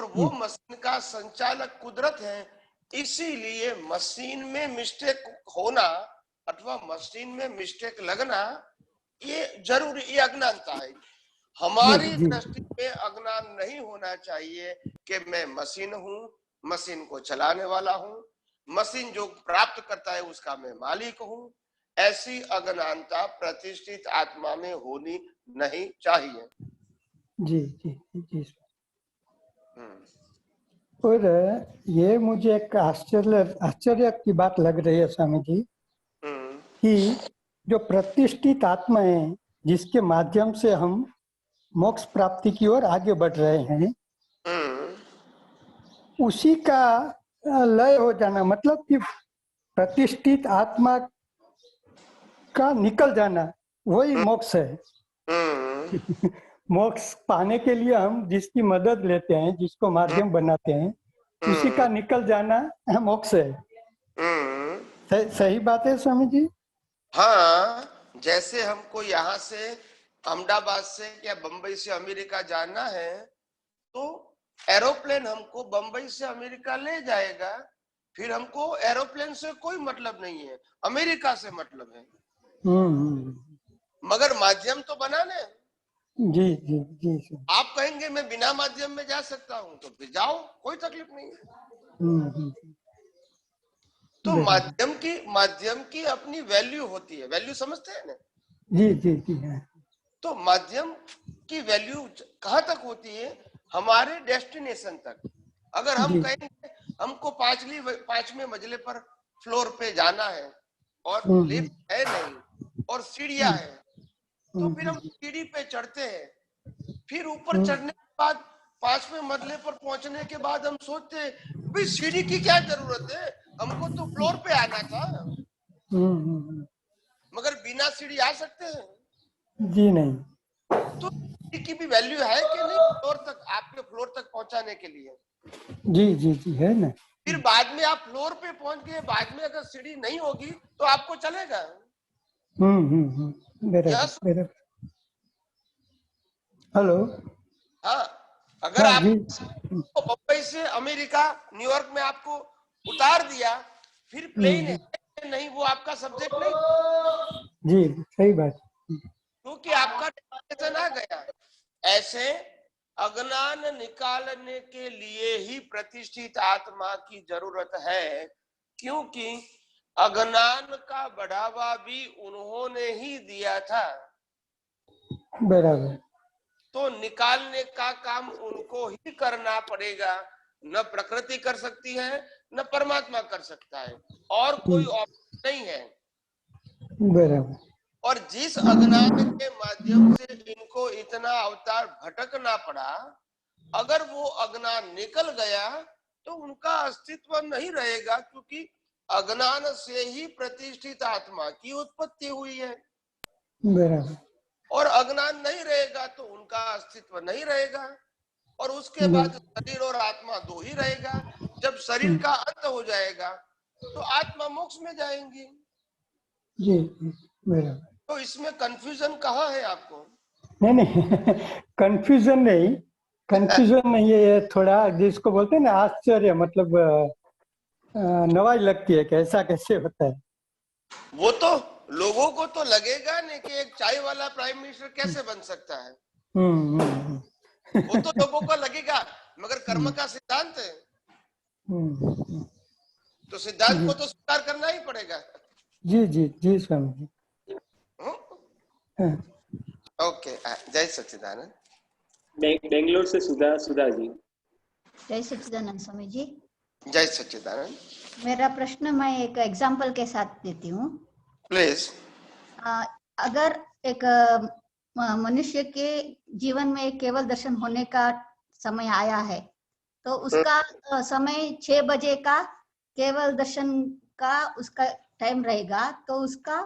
वो मशीन का संचालक कुदरत है। इसीलिए मशीन में मिस्टेक होना अथवा मशीन में मिस्टेक लगना ये जरूरी, ये अज्ञानता है। हमारी दृष्टि में अज्ञान नहीं होना चाहिए कि मैं मशीन हूँ, मशीन को चलाने वाला हूँ, मशीन जो प्राप्त करता है उसका मैं मालिक हूँ। ऐसी अज्ञानता प्रतिष्ठित आत्मा में होनी नहीं चाहिए। जी जी जी। और ये मुझे एक आश्चर्य की बात लग रही है स्वामी जी, कि जो प्रतिष्ठित आत्मा है जिसके माध्यम से हम मोक्ष प्राप्ति की ओर आगे बढ़ रहे हैं, उसी का लय हो जाना, मतलब कि प्रतिष्ठित आत्मा का निकल जाना वही मोक्ष है। मोक्ष पाने के लिए हम जिसकी मदद लेते हैं, जिसको माध्यम बनाते हैं, उसी का निकल जाना मोक्ष है। सही बात है स्वामी जी? हाँ, जैसे हमको यहाँ से अहमदाबाद से या बंबई से अमेरिका जाना है तो एरोप्लेन हमको बंबई से अमेरिका ले जाएगा। फिर हमको एरोप्लेन से कोई मतलब नहीं है, अमेरिका से मतलब है। मगर माध्यम तो बनाने। जी जी जी। आप कहेंगे मैं बिना माध्यम में जा सकता हूँ तो फिर जाओ, कोई तकलीफ नहीं है। तो माध्यम की अपनी वैल्यू होती है। वैल्यू समझते हैं ना? जी जी जी है। तो माध्यम की वैल्यू कहाँ तक होती है? हमारे डेस्टिनेशन तक। अगर हम कहेंगे हमको 5वें मंजिले पर फ्लोर पे जाना है और लिफ्ट है नहीं और सीढ़ियां है, तो फिर हम सीढ़ी पे चढ़ते हैं। फिर ऊपर चढ़ने के बाद 5वें मंजिले पर पहुंचने के बाद हम सोचते हैं भाई सीढ़ी की क्या जरूरत है, हमको तो फ्लोर पे आना था। मगर बिना सीढ़ी आ सकते हैं? जी नहीं। तो सीढ़ी की भी वैल्यू है कि नहीं फ्लोर तक, आपके फ्लोर तक पहुंचाने के लिए? जी जी जी है ना। फिर बाद में आप फ्लोर पे पहुंच गए, बाद में अगर सीढ़ी नहीं होगी तो आपको चलेगा? हेलो। हाँ, अगर आप बंबई से अमेरिका न्यूयॉर्क में आपको उतार दिया, फिर प्लेन है नहीं वो आपका सब्जेक्ट नहीं। जी सही बात, क्योंकि आपका डेस्टिनेशन आ गया। ऐसे अज्ञान निकालने के लिए ही प्रतिष्ठित आत्मा की जरूरत है, क्योंकि अज्ञान का बढ़ावा भी उन्होंने ही दिया था। बराबर। तो निकालने का काम उनको ही करना पड़ेगा। न प्रकृति कर सकती है, न परमात्मा कर सकता है, और कोई ऑप्शन नहीं है। बराबर। और जिस अज्ञान के माध्यम से इनको इतना अवतार भटकना पड़ा, अगर वो अज्ञान निकल गया तो उनका अस्तित्व नहीं रहेगा, क्योंकि अज्ञान से ही प्रतिष्ठित आत्मा की उत्पत्ति हुई है। बराबर। और अज्ञान नहीं रहेगा तो उनका अस्तित्व नहीं रहेगा, और उसके बाद शरीर और आत्मा दो ही रहेगा। जब शरीर का अंत हो जाएगा तो आत्मा मोक्ष में जाएंगी। जी बराबर। तो इसमें कंफ्यूजन कहाँ है आपको? नहीं कंफ्यूजन नहीं, कंफ्यूजन नहीं है, ये थोड़ा जिसको बोलते हैं ना आश्चर्य, मतलब नवाज लगती है कि ऐसा कैसे होता है। वो तो लोगों को तो लगेगा नहीं कि एक चाय वाला प्राइम मिनिस्टर कैसे बन सकता है। वो तो लोगों को लगेगा, मगर कर्म का सिद्धांत है, तो सिद्धांत को तो स्वीकार करना ही पड़ेगा। जी जी जी स्वामी जी। ओके, जय सच्चिदानंद। बेंगलोर से सुधा जी। जय सच्चिदानंद स्वामी जी। जय सच्चिदानंद। मेरा प्रश्न मैं एक एग्जाम्पल के साथ देती हूँ, प्लीज। अगर एक मनुष्य के जीवन में केवल दर्शन होने का समय आया है, तो उसका समय 6 बजे का केवल दर्शन का उसका टाइम रहेगा, तो उसका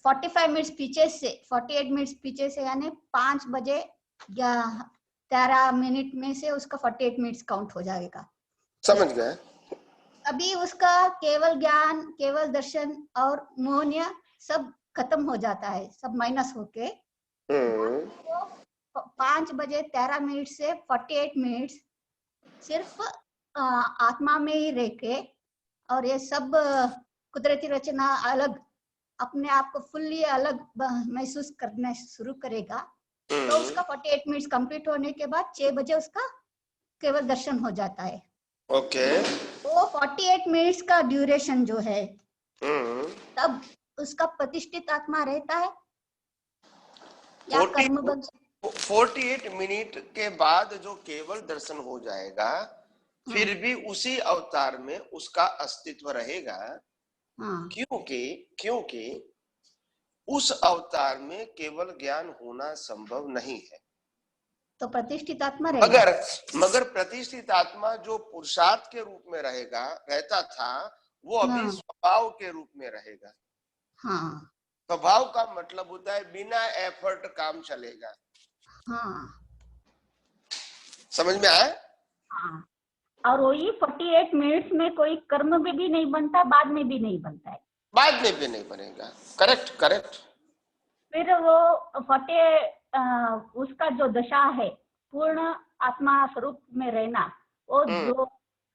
48 मिनट्स पीछे से यानी 5 बजे या 13 मिनट में से उसका 48 मिनट्स काउंट हो जाएगा। समझ गए? अभी उसका केवल ज्ञान, केवल दर्शन और मोहनीय सब खत्म हो जाता है, सब माइनस होके 5 बजे 13 मिनट से 48 मिनट सिर्फ आत्मा में ही रह के, और ये सब कुदरती रचना अलग अपने आप को फुल्ली अलग महसूस करना शुरू करेगा। तो उसका 48 मिनट्स कंप्लीट होने के बाद 6 बजे उसका केवल दर्शन हो जाता है। ओके। वो 48 मिनट्स का ड्यूरेशन जो है, तब उसका प्रतिष्ठित आत्मा रहता है या कर्म बन? 48 मिनट के बाद जो केवल दर्शन हो जाएगा, फिर भी उसी अवतार में उसका अस्तित्व रहेगा। क्योंकि उस अवतार में केवल ज्ञान होना संभव नहीं है। तो प्रतिष्ठित आत्मा रहेगा। मगर प्रतिष्ठित आत्मा जो पुरुषार्थ के रूप में रहता था, वो अभी स्वभाव के रूप में रहेगा। हाँ। स्वभाव का मतलब होता है बिना एफर्ट काम चलेगा। हाँ। समझ में आया? हाँ। और वही 48 मिनट्स में कोई कर्म भी नहीं बनता, बाद में भी नहीं बनता है। बाद में भी नहीं बनेगा। करेक्ट। फिर वो उसका जो दशा है पूर्ण आत्मा स्वरूप में रहना, वो जो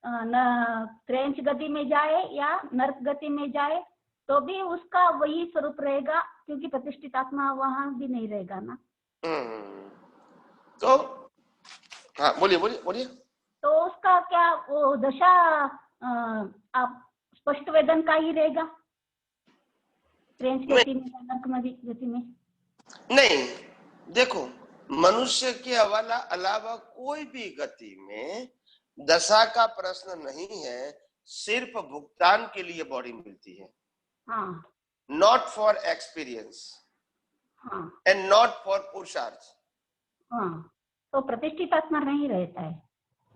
क्रेंच गति में जाए या नर्क गति में जाए तो भी उसका वही स्वरूप रहेगा, क्योंकि प्रतिष्ठित आत्मा वहां भी नहीं रहेगा ना। तो हाँ, बोलिए। तो उसका क्या वो दशा आप स्पष्ट वेदन का ही रहेगा, क्रेंच गति में, नर्क गति में? नहीं, देखो, मनुष्य के अलावा कोई भी गति में दशा का प्रश्न नहीं है, सिर्फ भुगतान के लिए बॉडी मिलती है। हाँ। Not for experience. हाँ। एंड नॉट फॉर पुरुषार्थ। हाँ। तो प्रतिष्ठित आत्मा नहीं रहता है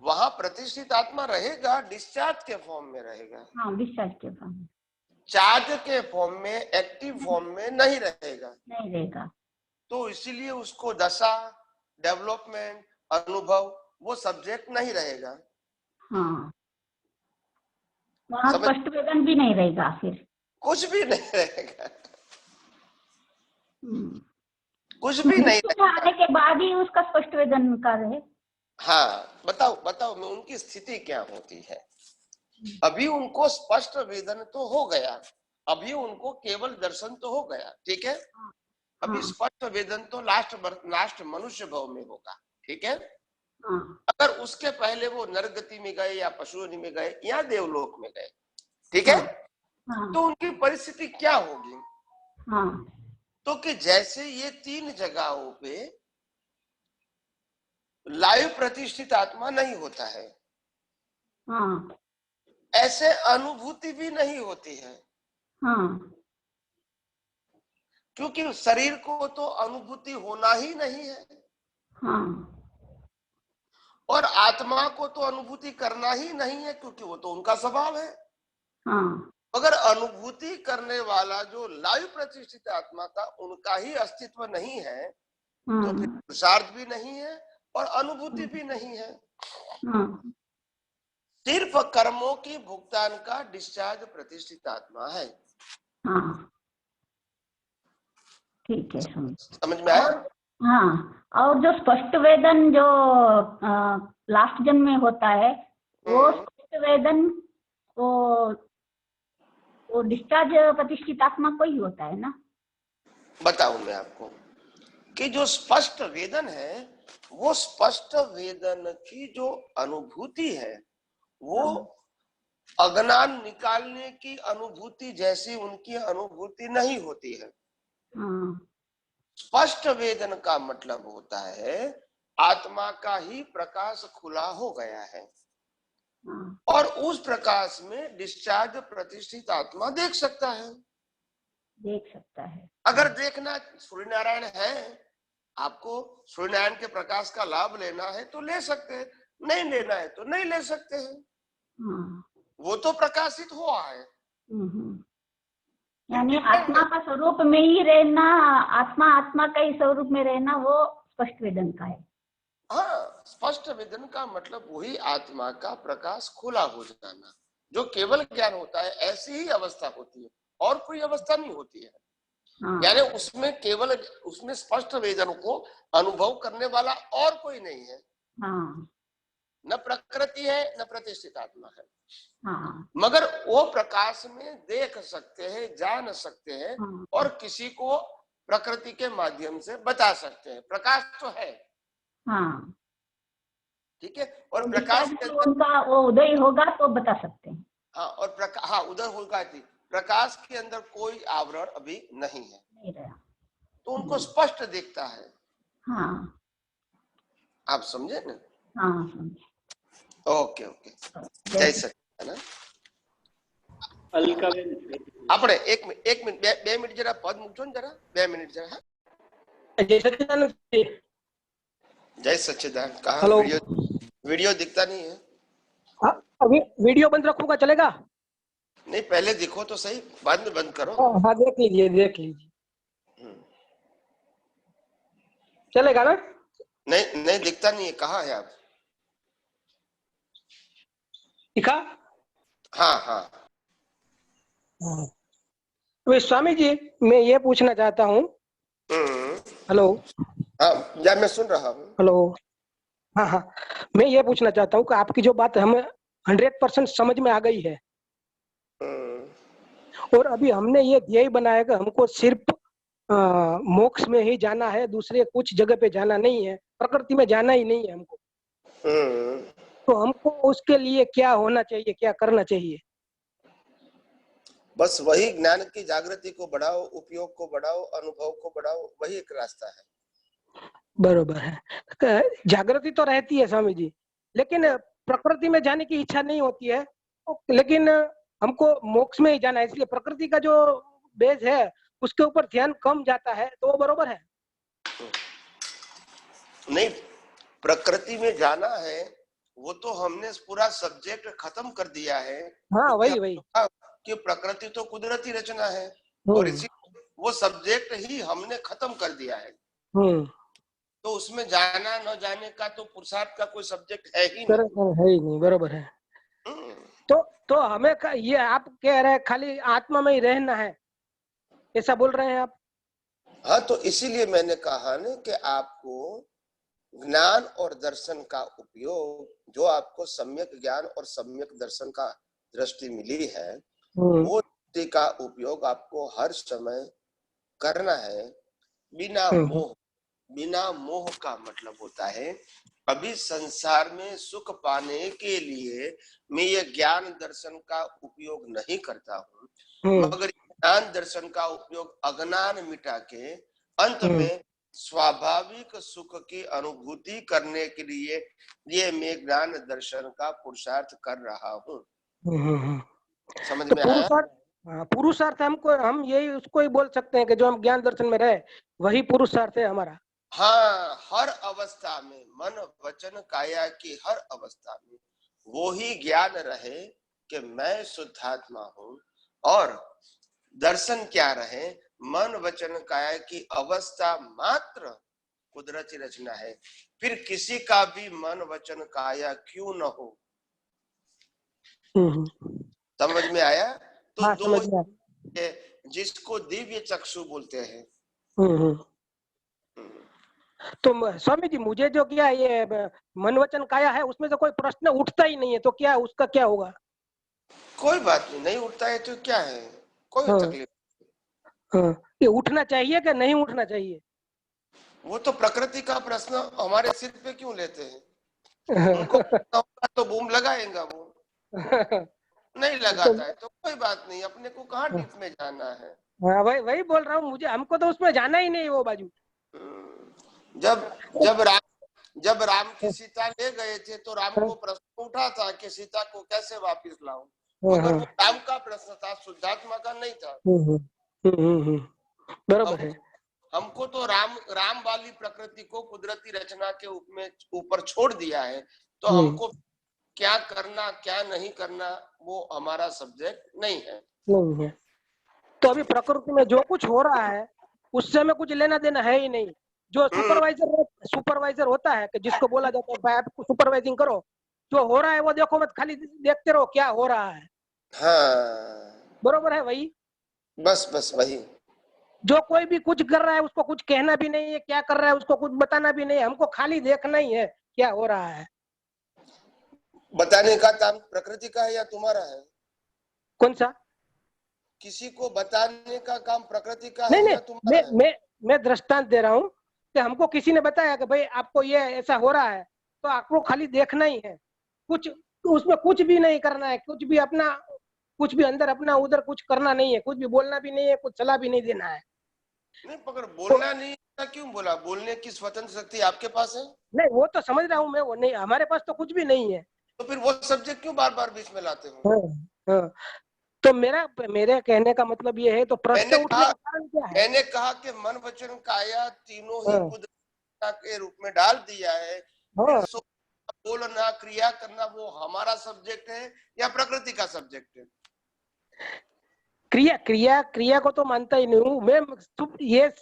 वहां। प्रतिष्ठित आत्मा रहेगा, डिस्चार्ज के फॉर्म में रहेगा। हाँ, डिस्चार्ज के फॉर्म में, चार्ज के फॉर्म में, एक्टिव फॉर्म में नहीं रहेगा। तो इसीलिए उसको दशा, डेवलपमेंट, अनुभव वो सब्जेक्ट नहीं रहेगा। हाँ। वहां स्पष्ट वेदन भी नहीं रहेगा, फिर कुछ भी नहीं रहेगा। कुछ भी नहीं रहेगा। आने के बाद ही उसका स्पष्ट वेदन का रहे। हाँ, बताओ मैं उनकी स्थिति क्या होती है। अभी उनको स्पष्ट वेदन तो हो गया, अभी उनको केवल दर्शन तो हो गया, ठीक है। अभी स्पष्ट वेदन तो लास्ट मनुष्य भाव में होगा, ठीक है। अगर उसके पहले वो नरगति में गए या पशुओं में गए या देवलोक में गए, ठीक है, तो उनकी परिस्थिति क्या होगी? तो कि जैसे ये 3 जगहों पे लाइव प्रतिष्ठित आत्मा नहीं होता है, ऐसे अनुभूति भी नहीं होती है। क्योंकि शरीर को तो अनुभूति होना ही नहीं है। और आत्मा को तो अनुभूति करना ही नहीं है, क्योंकि वो तो उनका स्वभाव है। अगर अनुभूति करने वाला जो लाइव प्रतिष्ठित आत्मा था, उनका ही अस्तित्व नहीं है, तो फिर पुरुषार्थ भी नहीं है और अनुभूति भी नहीं है। सिर्फ कर्मों की भुगतान का डिस्चार्ज प्रतिष्ठित आत्मा है। ठीक है, समझ में आया? हाँ। और जो स्पष्ट वेदन जो लास्ट जन्म में होता है, वो स्पष्ट वेदन वो डिस्चार्ज प्रतिष्ठित आत्मा को ही होता है ना? बताऊं मैं आपको कि जो स्पष्ट वेदन है, वो स्पष्ट वेदन की जो अनुभूति है वो अज्ञान निकालने की अनुभूति जैसी उनकी अनुभूति नहीं होती है। स्पष्ट वेदन का मतलब होता है आत्मा का ही प्रकाश खुला हो गया है और उस प्रकाश में डिस्चार्ज प्रतिष्ठित आत्मा देख सकता है। अगर देखना सूर्य नारायण है, आपको सूर्य नारायण के प्रकाश का लाभ लेना है तो ले सकते हैं, नहीं लेना है तो नहीं ले सकते हैं। वो तो प्रकाशित हुआ है। यानी आत्मा का स्वरूप में ही रहना, आत्मा का ही स्वरूप में रहना, वो स्पष्ट वेदन का है। हाँ, स्पष्ट वेदन का मतलब वही आत्मा का प्रकाश खुला हो जाना, जो केवल ज्ञान होता है। ऐसी ही अवस्था होती है और कोई अवस्था नहीं होती है। यानी उसमें केवल उसमें स्पष्ट वेदन को अनुभव करने वाला और कोई नहीं है। न प्रकृति है न प्रतिष्ठित आत्मा है। मगर वो प्रकाश में देख सकते हैं, जान सकते हैं और किसी को प्रकृति के माध्यम से बता सकते हैं। प्रकाश तो है। ठीक है। और प्रकाश के अंदर उनका वो उदय होगा तो बता सकते हैं। हाँ, और उदय होगा। प्रकाश के अंदर कोई आवरण अभी नहीं है, तो उनको स्पष्ट दिखता है। आप समझे ना? समझे। ओके ओके, जय सच्चिदानंद। આપણે એક મિનિટ 2 મિનિટ જરા પદ મૂકજો ને જરા 2 મિનિટ જરા। जय सच्चिदानंद। जय सच्चिदानंद। कहाँ वीडियो दिखता नहीं है? अभी वीडियो बंद रखूंगा, चलेगा? नहीं, पहले दिखो तो सही, बाद में बंद करो। हाँ देख लीजिए। चलेगा ना? नहीं दिखता नहीं है। कहाँ है आप? दिखा? हाँ। तो स्वामी जी, मैं ये पूछना चाहता हूँ। हेलो। हाँ, या मैं सुन रहा हूँ। हेलो। हाँ, मैं ये पूछना चाहता हूँ कि आपकी जो बात हमें 100% समझ में आ गई है और अभी हमने ये ध्येय बनाया कि हमको सिर्फ मोक्ष में ही जाना है, दूसरे कुछ जगह पे जाना नहीं है, प्रकृति में जाना ही नहीं है हमको। तो हमको उसके लिए क्या होना चाहिए, क्या करना चाहिए? बस वही ज्ञान की जागृति को बढ़ाओ, उपयोग को बढ़ाओ, अनुभव को बढ़ाओ, वही एक रास्ता है। बरोबर है। जागृति तो रहती है स्वामी जी, लेकिन प्रकृति में जाने की इच्छा नहीं होती है, लेकिन हमको मोक्ष में ही जाना है, इसलिए प्रकृति का जो बेस है उसके ऊपर ध्यान कम जाता है, तो वो बरोबर है? नहीं, प्रकृति में जाना है वो तो हमने पूरा सब्जेक्ट खत्म कर दिया है। हाँ, वही कि प्रकृति तो कुदरती रचना है और इसी वो सब्जेक्ट ही हमने खत्म कर दिया है। तो उसमें जाना न जाने का तो पुरुषार्थ का कोई सब्जेक्ट है ही नहीं। बरोबर है। तो हमें ये आप कह रहे हैं खाली आत्मा में ही रहना है, ऐसा बोल रहे हैं आप? हाँ, तो इसीलिए मैंने कहा ना कि आपको ज्ञान और दर्शन का उपयोग, जो आपको सम्यक ज्ञान और सम्यक दर्शन का दृष्टि मिली है, वो दृष्टि का उपयोग आपको हर समय करना है बिना मोह। बिना मोह का मतलब होता है अभी संसार में सुख पाने के लिए मैं ये ज्ञान दर्शन का उपयोग नहीं करता हूँ, मगर ज्ञान दर्शन का उपयोग अज्ञान मिटा के अंत में स्वाभाविक सुख की अनुभूति करने के लिए ये मैं ज्ञान दर्शन का पुरुषार्थ कर रहा हूँ। समझ में आया? पुरुषार्थ हम यही उसको ही बोल सकते हैं कि जो हम ज्ञान दर्शन में रहे वही पुरुषार्थ है हमारा। हाँ, हर अवस्था में, मन वचन काया की हर अवस्था में वो ही ज्ञान रहे कि मैं शुद्धात्मा हूँ, और दर्शन क्या रहे, मन वचन काया की अवस्था मात्र कुदरती रचना है, फिर किसी का भी मन वचन काया क्यों न हो। समझ में आया? तो हाँ, दो जिसको दिव्य चक्षु बोलते हैं। तो स्वामी जी मुझे जो क्या ये मन वचन काया है उसमें से कोई प्रश्न उठता ही नहीं है, तो क्या उसका क्या होगा? कोई बात नहीं, नहीं उठता है तो क्या है, कोई हाँ, तकलीफ। हाँ, ये उठना चाहिए कि नहीं उठना चाहिए? वो तो प्रकृति का प्रश्न हमारे सिर पे क्यों लेते हैं? उनको तो बूम लगाएगा वो, नहीं तो लगाता है तो कोई बात नहीं, अपने को कहाँ डीप में जाना है। हाँ, वही वही बोल रहा हूँ, मुझे हमको तो उसमें जाना ही नहीं वो बाजू। जब जब राम की सीता ले गए थे तो राम को प्रश्न उठा था कि सीता को कैसे वापस लाऊं, मगर वो राम का प्रश्न था, शुद्धात्मा का नहीं था। बराबर है। हमको तो राम वाली प्रकृति को कुदरती रचना के ऊपर छोड़ दिया है, तो हमको क्या करना क्या नहीं करना वो हमारा सब्जेक्ट नहीं है। तो अभी प्रकृति में जो कुछ हो रहा है उससे हमें कुछ लेना देना है ही नहीं। जो सुपरवाइजर होता है कि जिसको बोला जाता है भाई आप सुपरवाइजिंग करो, जो हो रहा है वो देखो, मत खाली देखते रहो क्या हो रहा है। हाँ बरोबर है वही, बस वही। जो कोई भी कुछ कर रहा है उसको कुछ कहना भी नहीं है, क्या कर रहा है उसको कुछ बताना भी नहीं है, हमको खाली देखना ही है क्या हो रहा है। बताने का काम प्रकृति का है या तुम्हारा है? कौन सा? किसी को बताने का काम प्रकृति का नहीं है नहीं, या तुम्हारा है? मैं दृष्टांत दे रहा हूँ कि हमको किसी ने बताया कि भाई आपको ये ऐसा हो रहा है, तो आपको खाली देखना ही है, कुछ उसमें कुछ भी नहीं करना है, कुछ भी अंदर अपना उधर कुछ करना नहीं है, कुछ भी बोलना भी नहीं है, कुछ सलाह भी नहीं देना है। नहीं मगर बोलना नहीं क्यों बोला? बोलने की स्वतंत्र शक्ति आपके पास है। नहीं वो तो समझ रहा हूँ मैं, वो नहीं, हमारे पास तो कुछ भी नहीं है। तो फिर वो सब्जेक्ट क्यों बार बार बीच में लाते हो? हाँ, तो मेरे कहने का मतलब ये है, तो प्रश्न उठने का कारण क्या है? मैंने कहा कि मन वचन काया तीनों ही कुदरत के रूप में डाल दिया है, फिर बोलना क्रिया करना वो हमारा सब्जेक्ट है या प्रकृति का सब्जेक्ट है? क्रिया को तो मानता ही नहीं हूँ मैं, ये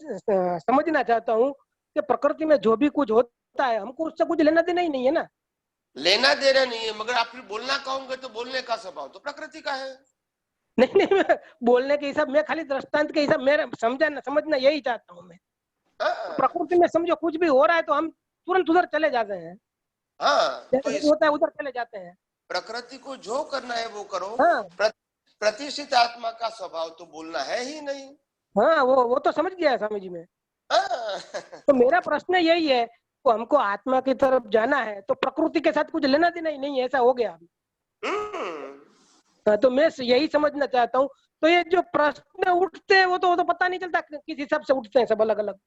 समझना चाहता हूँ कि प्रकृति में जो भी कुछ होता है हमको उससे कुछ लेना देना ही नहीं है ना। लेना देना नहीं है, मगर आप फिर बोलना कहोगे तो बोलने का स्वभाव तो प्रकृति का है। नहीं मैं बोलने के हिसाब, मैं खाली दृष्टांत के हिसाब मेरे समझना यही चाहता हूँ मैं। तो प्रकृति में समझो कुछ भी हो रहा है तो हम तुरंत उधर चले जाते हैं। हाँ तो होता है उधर चले जाते हैं। प्रकृति को जो करना है वो करो। हाँ। प्रतिष्ठित आत्मा का स्वभाव तो बोलना है ही नहीं। हाँ वो तो समझ गया है स्वामी जी में। तो मेरा प्रश्न यही है, तो हमको आत्मा की तरफ जाना है तो प्रकृति के साथ कुछ लेना देना ही नहीं है, ऐसा हो गया। तो मैं यही समझना चाहता हूँ। तो ये जो प्रश्न उठते हैं वो तो पता नहीं चलता किस हिसाब से उठते हैं, सब अलग अलग।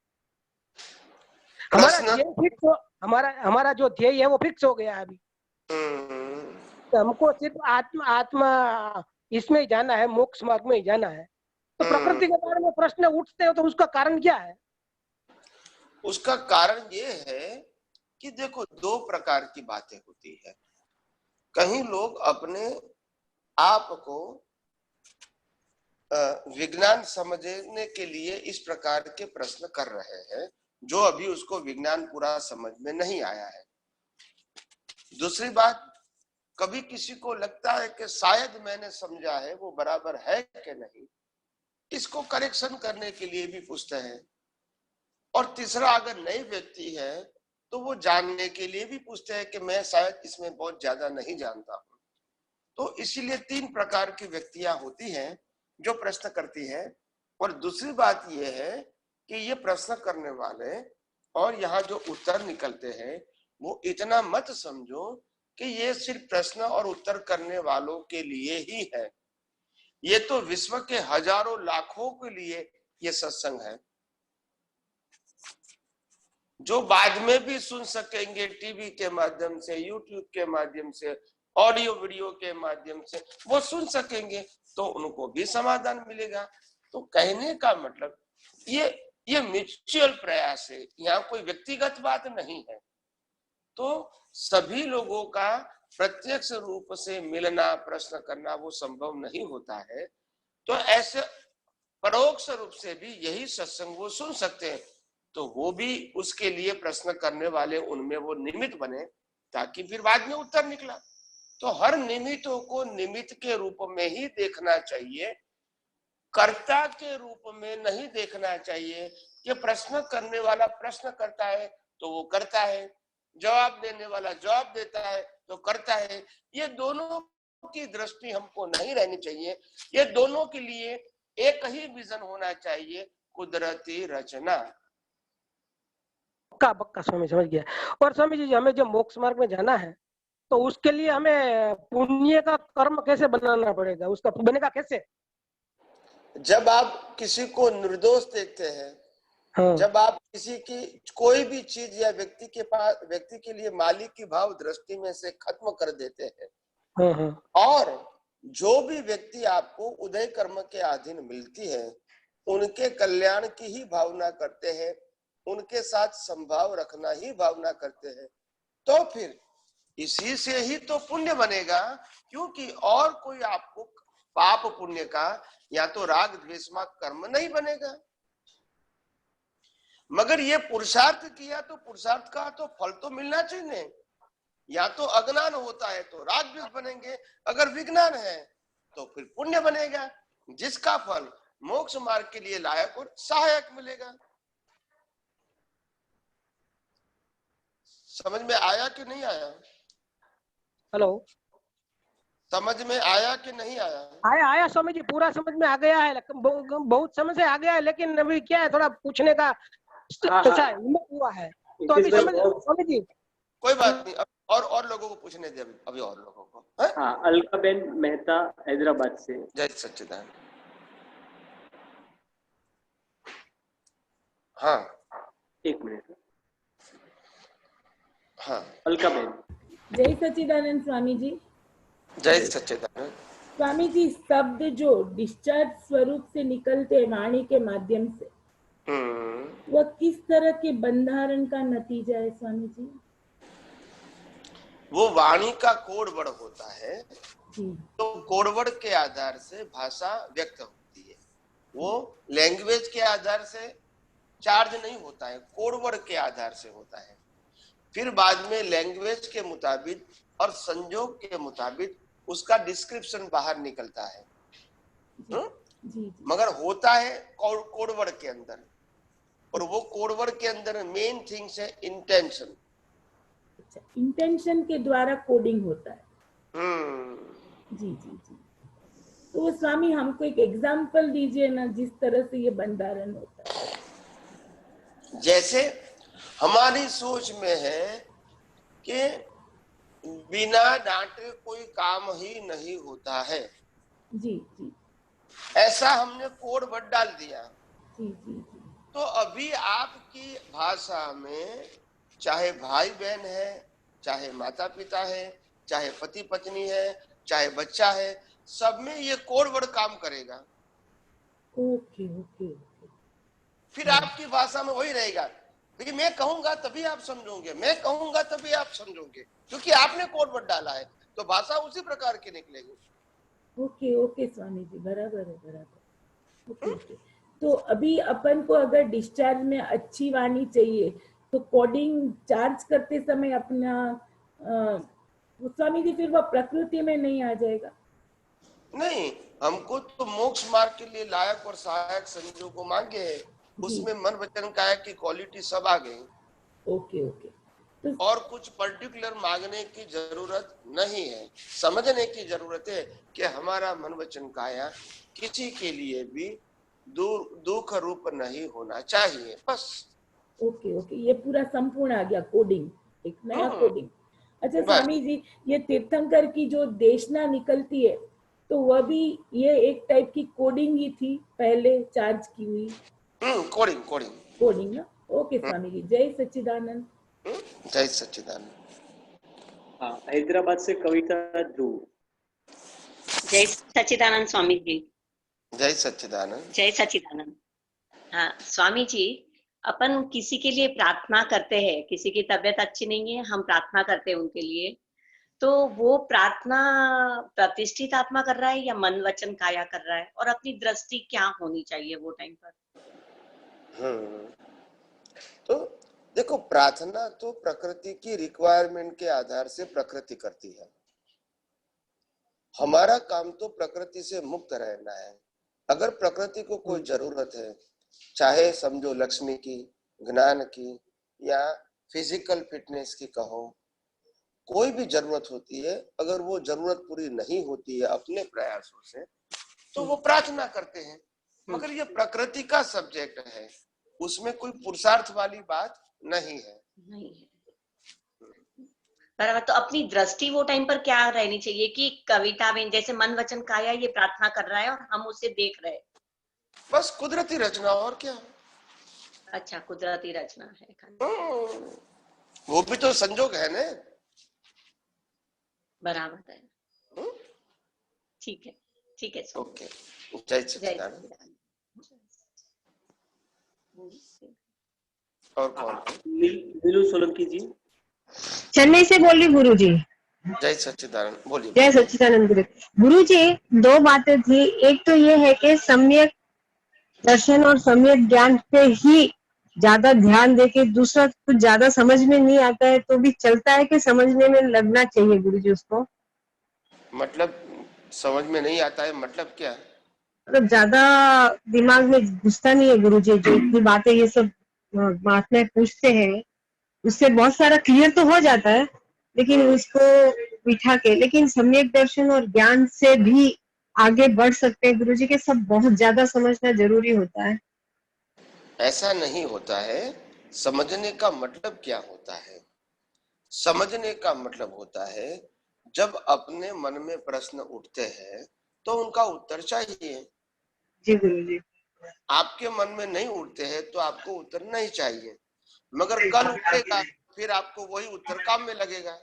हमारा जो ध्येय है वो फिक्स हो गया है अभी। तो हमको सिर्फ आत्मा इसमें ही जाना है, मोक्ष मार्ग में ही जाना है। तो प्रकृति के बारे में प्रश्न उठते हैं तो उसका कारण क्या है? उसका कारण ये है कि देखो दो प्रकार की बातें होती है। कहीं लोग अपने आप को विज्ञान समझने के लिए इस प्रकार के प्रश्न कर रहे हैं जो अभी उसको विज्ञान पूरा समझ में नहीं आया है। दूसरी बात, कभी किसी को लगता है कि शायद मैंने समझा है वो बराबर है कि नहीं, इसको करेक्शन करने के लिए भी पूछते हैं। और तीसरा, अगर नए व्यक्ति है तो वो जानने के लिए भी पूछते हैं कि मैं शायद इसमें बहुत ज्यादा नहीं जानता हूं। तो इसीलिए तीन प्रकार की व्यक्तियां होती हैं जो प्रश्न करती है। और दूसरी बात यह है कि ये प्रश्न करने वाले और यहाँ जो उत्तर निकलते हैं वो इतना मत समझो कि ये सिर्फ प्रश्न और उत्तर करने वालों के लिए ही है। ये तो विश्व के हजारों लाखों के लिए ये सत्संग है, जो बाद में भी सुन सकेंगे टीवी के माध्यम से, यूट्यूब के माध्यम से, ऑडियो वीडियो के माध्यम से वो सुन सकेंगे तो उनको भी समाधान मिलेगा। तो कहने का मतलब ये म्यूचुअल प्रयास है, यहाँ कोई व्यक्तिगत बात नहीं है। तो सभी लोगों का प्रत्यक्ष रूप से मिलना, प्रश्न करना वो संभव नहीं होता है। तो ऐसे परोक्ष रूप से भी यही सत्संग वो सुन सकते हैं, तो वो भी उसके लिए प्रश्न करने वाले उनमें वो निमित्त बने ताकि फिर बाद में उत्तर निकला। तो हर निमित्तों को निमित्त के रूप में ही देखना चाहिए, कर्ता के रूप में नहीं देखना चाहिए कि प्रश्न करने वाला प्रश्न करता है तो वो करता है, जवाब देने वाला जवाब देता है तो करता है। ये दोनों की दृष्टि हमको नहीं रहनी चाहिए। ये दोनों के लिए एक ही विजन होना चाहिए, कुदरती रचना। पक्का पक्का स्वामी, समझ गया। और स्वामी जी, हमें जब मोक्ष मार्ग में जाना है तो उसके लिए हमें पुण्य का कर्म कैसे बनाना पड़ेगा, उसका बनेगा कैसे? जब आप किसी को निर्दोष देखते हैं, हाँ। जब आप किसी की कोई भी चीज या व्यक्ति के लिए मालिक की भाव दृष्टि में से खत्म कर देते हैं, हाँ, हाँ। और जो भी व्यक्ति आपको उदय कर्म के अधीन मिलती है उनके कल्याण की ही भावना करते हैं, उनके साथ संभाव रखना ही भावना करते हैं, तो फिर इसी से ही तो पुण्य बनेगा। क्योंकि और कोई आपको पाप पुण्य का या तो राग द्वेषमा कर्म नहीं बनेगा। मगर ये पुरुषार्थ किया तो पुरुषार्थ का तो फल तो मिलना चाहिए। या तो अज्ञान होता है तो राग द्वेष बनेंगे, अगर विज्ञान है तो फिर पुण्य बनेगा, जिसका फल मोक्ष मार्ग के लिए लायक और सहायक मिलेगा। समझ में आया कि नहीं आया? हेलो, समझ में आया कि नहीं आया? आया आया स्वामी जी, पूरा समझ में आ गया है, बहुत समझ से आ गया है, लेकिन अभी क्या है, थोड़ा पूछने का ऐसा हिम्मत हुआ है, तो अभी समझ स्वामी जी। कोई बात नहीं, और लोगों को पूछने दे, अभी और लोगों को। हाँ, अलकाबेन मेहता हैदराबाद से। जय सच्चिदानंद। हाँ, एक मिनट। हाँ, अलकाबेन। जय सच्चिदानंद स्वामी जी। जय सच्चिदानंद स्वामी जी, शब्द जो डिस्चार्ज स्वरूप से निकलते हैं वाणी के माध्यम से, वह किस तरह के बंधारण का नतीजा है स्वामी जी? वो वाणी का कोडवर्ड होता है जी। तो कोडवर्ड के आधार से भाषा व्यक्त होती है। वो लैंग्वेज के आधार से चार्ज नहीं होता है, कोडवर्ड के आधार से होता है। फिर बाद में लैंग्वेज के मुताबिक और संजोग के मुताबिक उसका डिस्क्रिप्शन बाहर निकलता है। जी। मगर होता है कोडवर्ड के अंदर, और वो कोडवर्ड के अंदर मेन थिंग्स है इंटेंशन। अच्छा, इंटेंशन के द्वारा कोडिंग होता है। जी। तो स्वामी हमको एक एग्जांपल दीजिए ना, जिस तरह से ये बंधारण होता है। जैसे हमारी सोच में है कि बिना डांटे कोई काम ही नहीं होता है। जी। ऐसा हमने कोड वर्ड डाल दिया। जी। तो अभी आपकी भाषा में चाहे भाई बहन है, चाहे माता पिता है, चाहे पति पत्नी है, चाहे बच्चा है, सब में ये कोड वर्ड काम करेगा। ओके। फिर आपकी भाषा में वही रहेगा, मैं कहूंगा तभी आप समझोगे, मैं कहूंगा तभी आप समझोगे, क्योंकि आपने कोड वर्ड डाला है, तो भाषा उसी प्रकार की निकलेगी। ओके स्वामी जी, बराबर है। ओके। तो अभी अपन को अगर डिस्चार्ज में अच्छी वाणी चाहिए तो कोडिंग चार्ज करते समय अपना स्वामी जी फिर वह प्रकृति में नहीं आ जाएगा? नहीं, हमको तो मोक्ष मार्ग के लिए लायक और सहायक संजोग को मांगे है, उसमें मन वचन काया की क्वालिटी सब आ गई। ओके। तो और कुछ पर्टिकुलर मांगने की जरूरत नहीं है, समझने की जरूरत है कि हमारा मन वचन काया किसी के लिए भी दुख रूप नहीं होना चाहिए, बस। ओके, ये पूरा संपूर्ण आ गया कोडिंग, एक नया कोडिंग। अच्छा स्वामी जी, ये तीर्थंकर की जो देशना निकलती है तो वह भी ये एक टाइप की कोडिंग ही थी, पहले चार्ज की हुई। कोडिंग ना। ओके स्वामी जी, जय सच्चिदानंद। जय सच्चिदानंद। हाँ, हैदराबाद से कविता ध्रुव। जय सच्चिदानंद स्वामी जी। जय सच्चिदानंद। जय सच्चिदानंद। हाँ स्वामी जी, अपन किसी के लिए प्रार्थना करते हैं, किसी की तबीयत अच्छी नहीं है, हम प्रार्थना करते हैं उनके लिए, तो वो प्रार्थना प्रतिष्ठित आत्मा कर रहा है या मन वचन काया कर रहा है, और अपनी दृष्टि क्या होनी चाहिए वो टाइम पर? तो देखो, प्रार्थना तो प्रकृति की रिक्वायरमेंट के आधार से प्रकृति करती है। हमारा काम तो प्रकृति से मुक्त रहना है। अगर प्रकृति को कोई जरूरत है, चाहे समझो लक्ष्मी की, ज्ञान की, या फिजिकल फिटनेस की कहो, कोई भी जरूरत होती है, अगर वो जरूरत पूरी नहीं होती है अपने प्रयासों से, तो वो प्रार्थना करते हैं। मगर ये प्रकृति का सब्जेक्ट है, उसमें कोई पुरुषार्थ वाली बात नहीं है। बराबर। तो अपनी दृष्टि वो टाइम पर क्या रहनी चाहिए कि कविता में जैसे मन वचन काया ये प्रार्थना कर रहा है और हम उसे देख रहे हैं, बस कुदरती रचना, और क्या। अच्छा, कुदरती रचना है। वो भी तो संजोग है ना। बराबर है। ठीक है, ठीक है। ओके, जय सच्चिदानंद। और कौन? नीलू सोलंकी जी, चेन्नई से बोल रही गुरु जी। जय सच्चिदानंद, बोलिए। जय सच्चिदानंद गुरु। गुरु जी, दो बातें थी। एक तो ये है कि सम्यक दर्शन और सम्यक ज्ञान पे ही ज्यादा ध्यान देके, दूसरा कुछ ज्यादा समझ में नहीं आता है तो भी चलता है कि समझने में लगना चाहिए गुरु जी उसको? मतलब समझ में नहीं आता है मतलब क्या? मतलब ज्यादा दिमाग में घुसता नहीं है गुरु जी, जो इतनी बातें ये सब महात्मा पूछते हैं उससे बहुत सारा क्लियर तो हो जाता है, लेकिन उसको बिठा के, लेकिन सम्यक दर्शन और ज्ञान से भी आगे बढ़ सकते हैं गुरु जी के, सब बहुत ज्यादा समझना जरूरी होता है? ऐसा नहीं होता है। समझने का मतलब क्या होता है? समझने का मतलब होता है जब अपने मन में प्रश्न उठते हैं तो उनका उत्तर चाहिए। जी गुरु जी। आपके मन में नहीं उठते हैं तो आपको उत्तर नहीं चाहिए, मगर कल उठेगा फिर आपको वही उत्तर काम में लगेगा।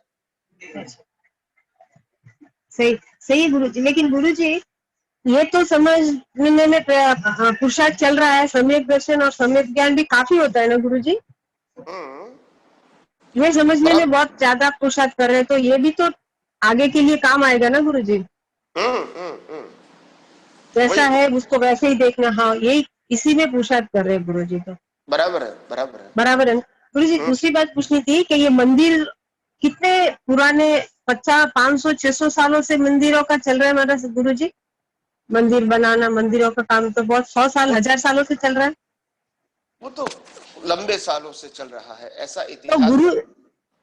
सही सही गुरु जी। लेकिन गुरु जी, ये तो समझने में पुरुषार्थ चल रहा है, सम्यक दर्शन और सम्यक ज्ञान भी काफी होता है ना गुरु जी? ये समझने में बहुत ज्यादा पुरुषार्थ कर रहे हैं, तो ये भी तो आगे के लिए काम आएगा ना गुरु जी? जैसा है उसको वैसे ही देखना। हाँ, यही इसी में पुरुषार्थ कर रहे हैं गुरु जी। तो बराबर है, बराबर है, बराबर है। गुरु जी, दूसरी बात पूछनी थी कि ये मंदिर कितने पुराने, 500-600 सालों से मंदिरों का चल रहा है हमारा गुरु जी? मंदिर बनाना, मंदिरों का काम तो बहुत 100 साल 1000 सालों से चल रहा है। वो तो लंबे सालों से चल रहा है, ऐसा तो इतिहास। गुरु,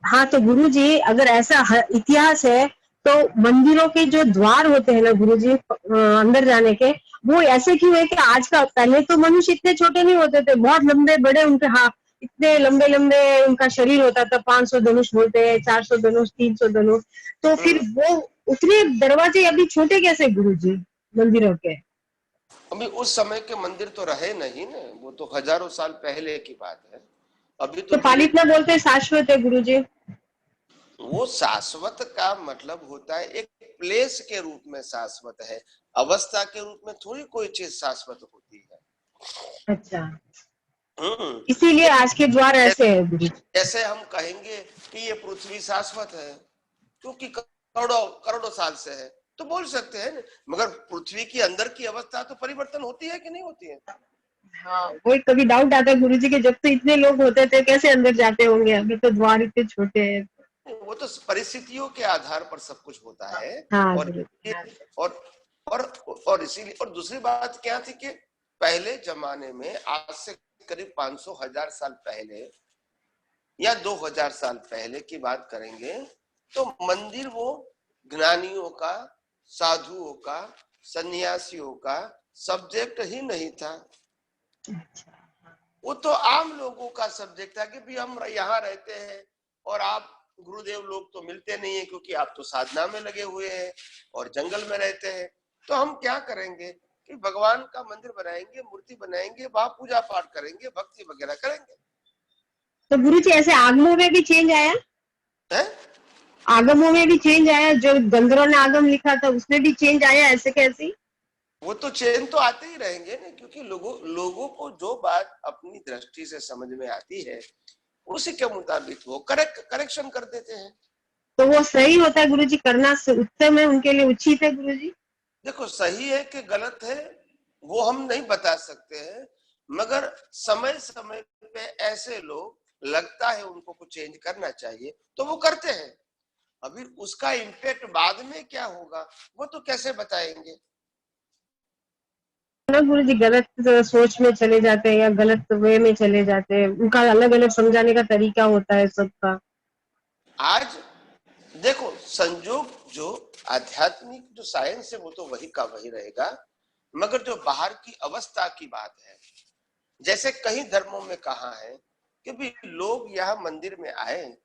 हाँ तो गुरु जी, अगर ऐसा इतिहास है तो मंदिरों के जो द्वार होते हैं ना गुरु जी अंदर जाने के, वो ऐसे क्यों है कि आज का, पहले तो मनुष्य इतने छोटे नहीं होते थे, बहुत लंबे बड़े उनके हाथ, इतने लंबे लंबे उनका शरीर होता था, 500 धनुष बोलते हैं, 400 धनुष, 300 धनुष। तो फिर वो उतने दरवाजे अभी छोटे कैसे गुरु जी मंदिरों के? अभी उस समय के मंदिर तो रहे नहीं ना, वो तो हजारों साल पहले की बात है। अभी तो पालितना बोलते हैं शाश्वत है गुरु जी। वो शाश्वत का मतलब होता है एक प्लेस के रूप में शाश्वत है, अवस्था के रूप में थोड़ी कोई चीज शाश्वत होती है। अच्छा, इसीलिए आज के द्वार ऐसे है गुरु। जैसे हम कहेंगे कि ये पृथ्वी शाश्वत है क्योंकि करोड़ों करोड़ों साल से है, तो बोल सकते हैं, मगर पृथ्वी की अंदर की अवस्था तो परिवर्तन होती है कि नहीं होती है? हाँ, वही कभी डाउट आता है गुरुजी के, जब तो इतने लोग होते थे कैसे अंदर जाते होंगे, अभी तो द्वार इतने छोटे हैं। वो तो परिस्थितियों के आधार पर सब कुछ होता है। हाँ, और इसीलिए, और दूसरी बात क्या थी कि पहले जमाने में, आज से करीब 500-1000 साल पहले या 2000 साल पहले की बात करेंगे तो मंदिर वो ज्ञानियों का, साधुओं का, सन्यासियों का सब्जेक्ट ही नहीं था। वो तो आम लोगों का सब्जेक्ट था कि भी हम यहाँ रहते हैं और आप गुरुदेव लोग तो मिलते नहीं है क्योंकि आप तो साधना में लगे हुए हैं और जंगल में रहते हैं, तो हम क्या करेंगे कि भगवान का मंदिर बनाएंगे, मूर्ति बनाएंगे, वहां पूजा पाठ करेंगे, भक्ति वगैरह करेंगे। तो गुरु जी ऐसे आगमों में भी चेंज आया है? आगमों में भी चेंज आया, जो गंधर्वों ने आगम लिखा था उसमें भी चेंज आया, ऐसे कैसे? वो तो चेंज तो आते ही रहेंगे ना, क्योंकि लोगों को जो बात अपनी दृष्टि से समझ में आती है उसी के मुताबिक वो करेक्शन कर देते हैं। तो वो सही होता है गुरुजी, करना उत्तम है, उनके लिए उचित है गुरुजी? देखो, सही है कि गलत है वो हम नहीं बता सकते हैं, मगर समय समय पे ऐसे लोग लगता है उनको कुछ चेंज करना चाहिए तो वो करते हैं। अभी उसका इम्पैक्ट बाद में क्या होगा वो तो कैसे बताएंगे? ना गुरुजी गलत सोच में चले जाते हैं या गलत वे में चले जाते हैं, उनका अलग अलग समझाने का तरीका होता है सबका। आज देखो संजोग जो आध्यात्मिक जो साइंस है वो तो वही का वही रहेगा, मगर जो बाहर की अवस्था की बात है, जैसे कई धर्मों में कहा है कि भी लोग यहाँ मंदिर में आए,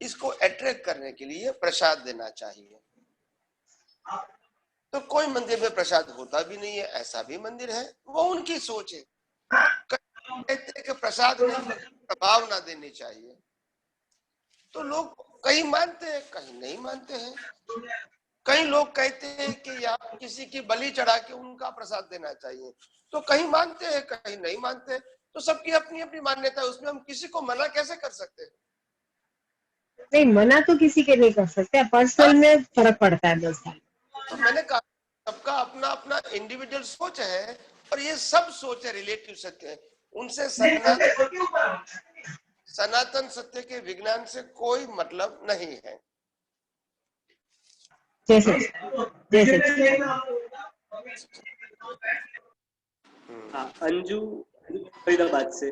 इसको अट्रैक्ट करने के लिए प्रसाद देना चाहिए। तो कोई मंदिर में प्रसाद होता भी नहीं है, ऐसा भी मंदिर है, वो उनकी सोच है। कहते हैं कि प्रसाद में प्रभाव ना देनी चाहिए, तो लोग कहीं मानते हैं कहीं नहीं मानते हैं। कई लोग कहते हैं कि यहाँ किसी की बलि चढ़ा के उनका प्रसाद देना चाहिए, तो कहीं मानते हैं कहीं नहीं मानते, तो सबकी अपनी अपनी मान्यता है, उसमें हम किसी को मना कैसे कर सकते हैं? नहीं, मना तो किसी के नहीं कर सकते, पर्सनल में फर्क पड़ता है बस। तो मैंने कहा सबका अपना अपना इंडिविजुअल सोच है, और ये सब सोच है रिलेटिव सत्य है, उनसे सनातन सत्य के विज्ञान से कोई मतलब नहीं है। जैसे अंजू फरीदाबाद से।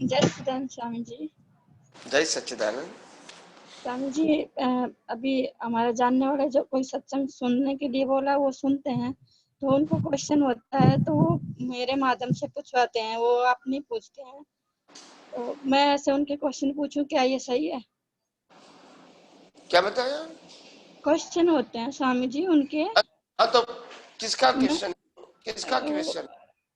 जय सच्चिदानंद स्वामी जी। जय सच्चिदानंद स्वामी जी, अभी हमारा जानने वाले जो कोई सत्संग सुनने के लिए बोला वो सुनते हैं, तो उनको क्वेश्चन होता है तो वो मेरे माध्यम से पूछवाते हैं, वो आप नहीं पूछते हैं, तो मैं ऐसे उनके क्वेश्चन पूछूं, क्या ये सही है? क्या बताया? क्वेश्चन होते हैं स्वामी जी उनके। हाँ, तो किसका क्वेश्चन? किसका क्वेश्चन?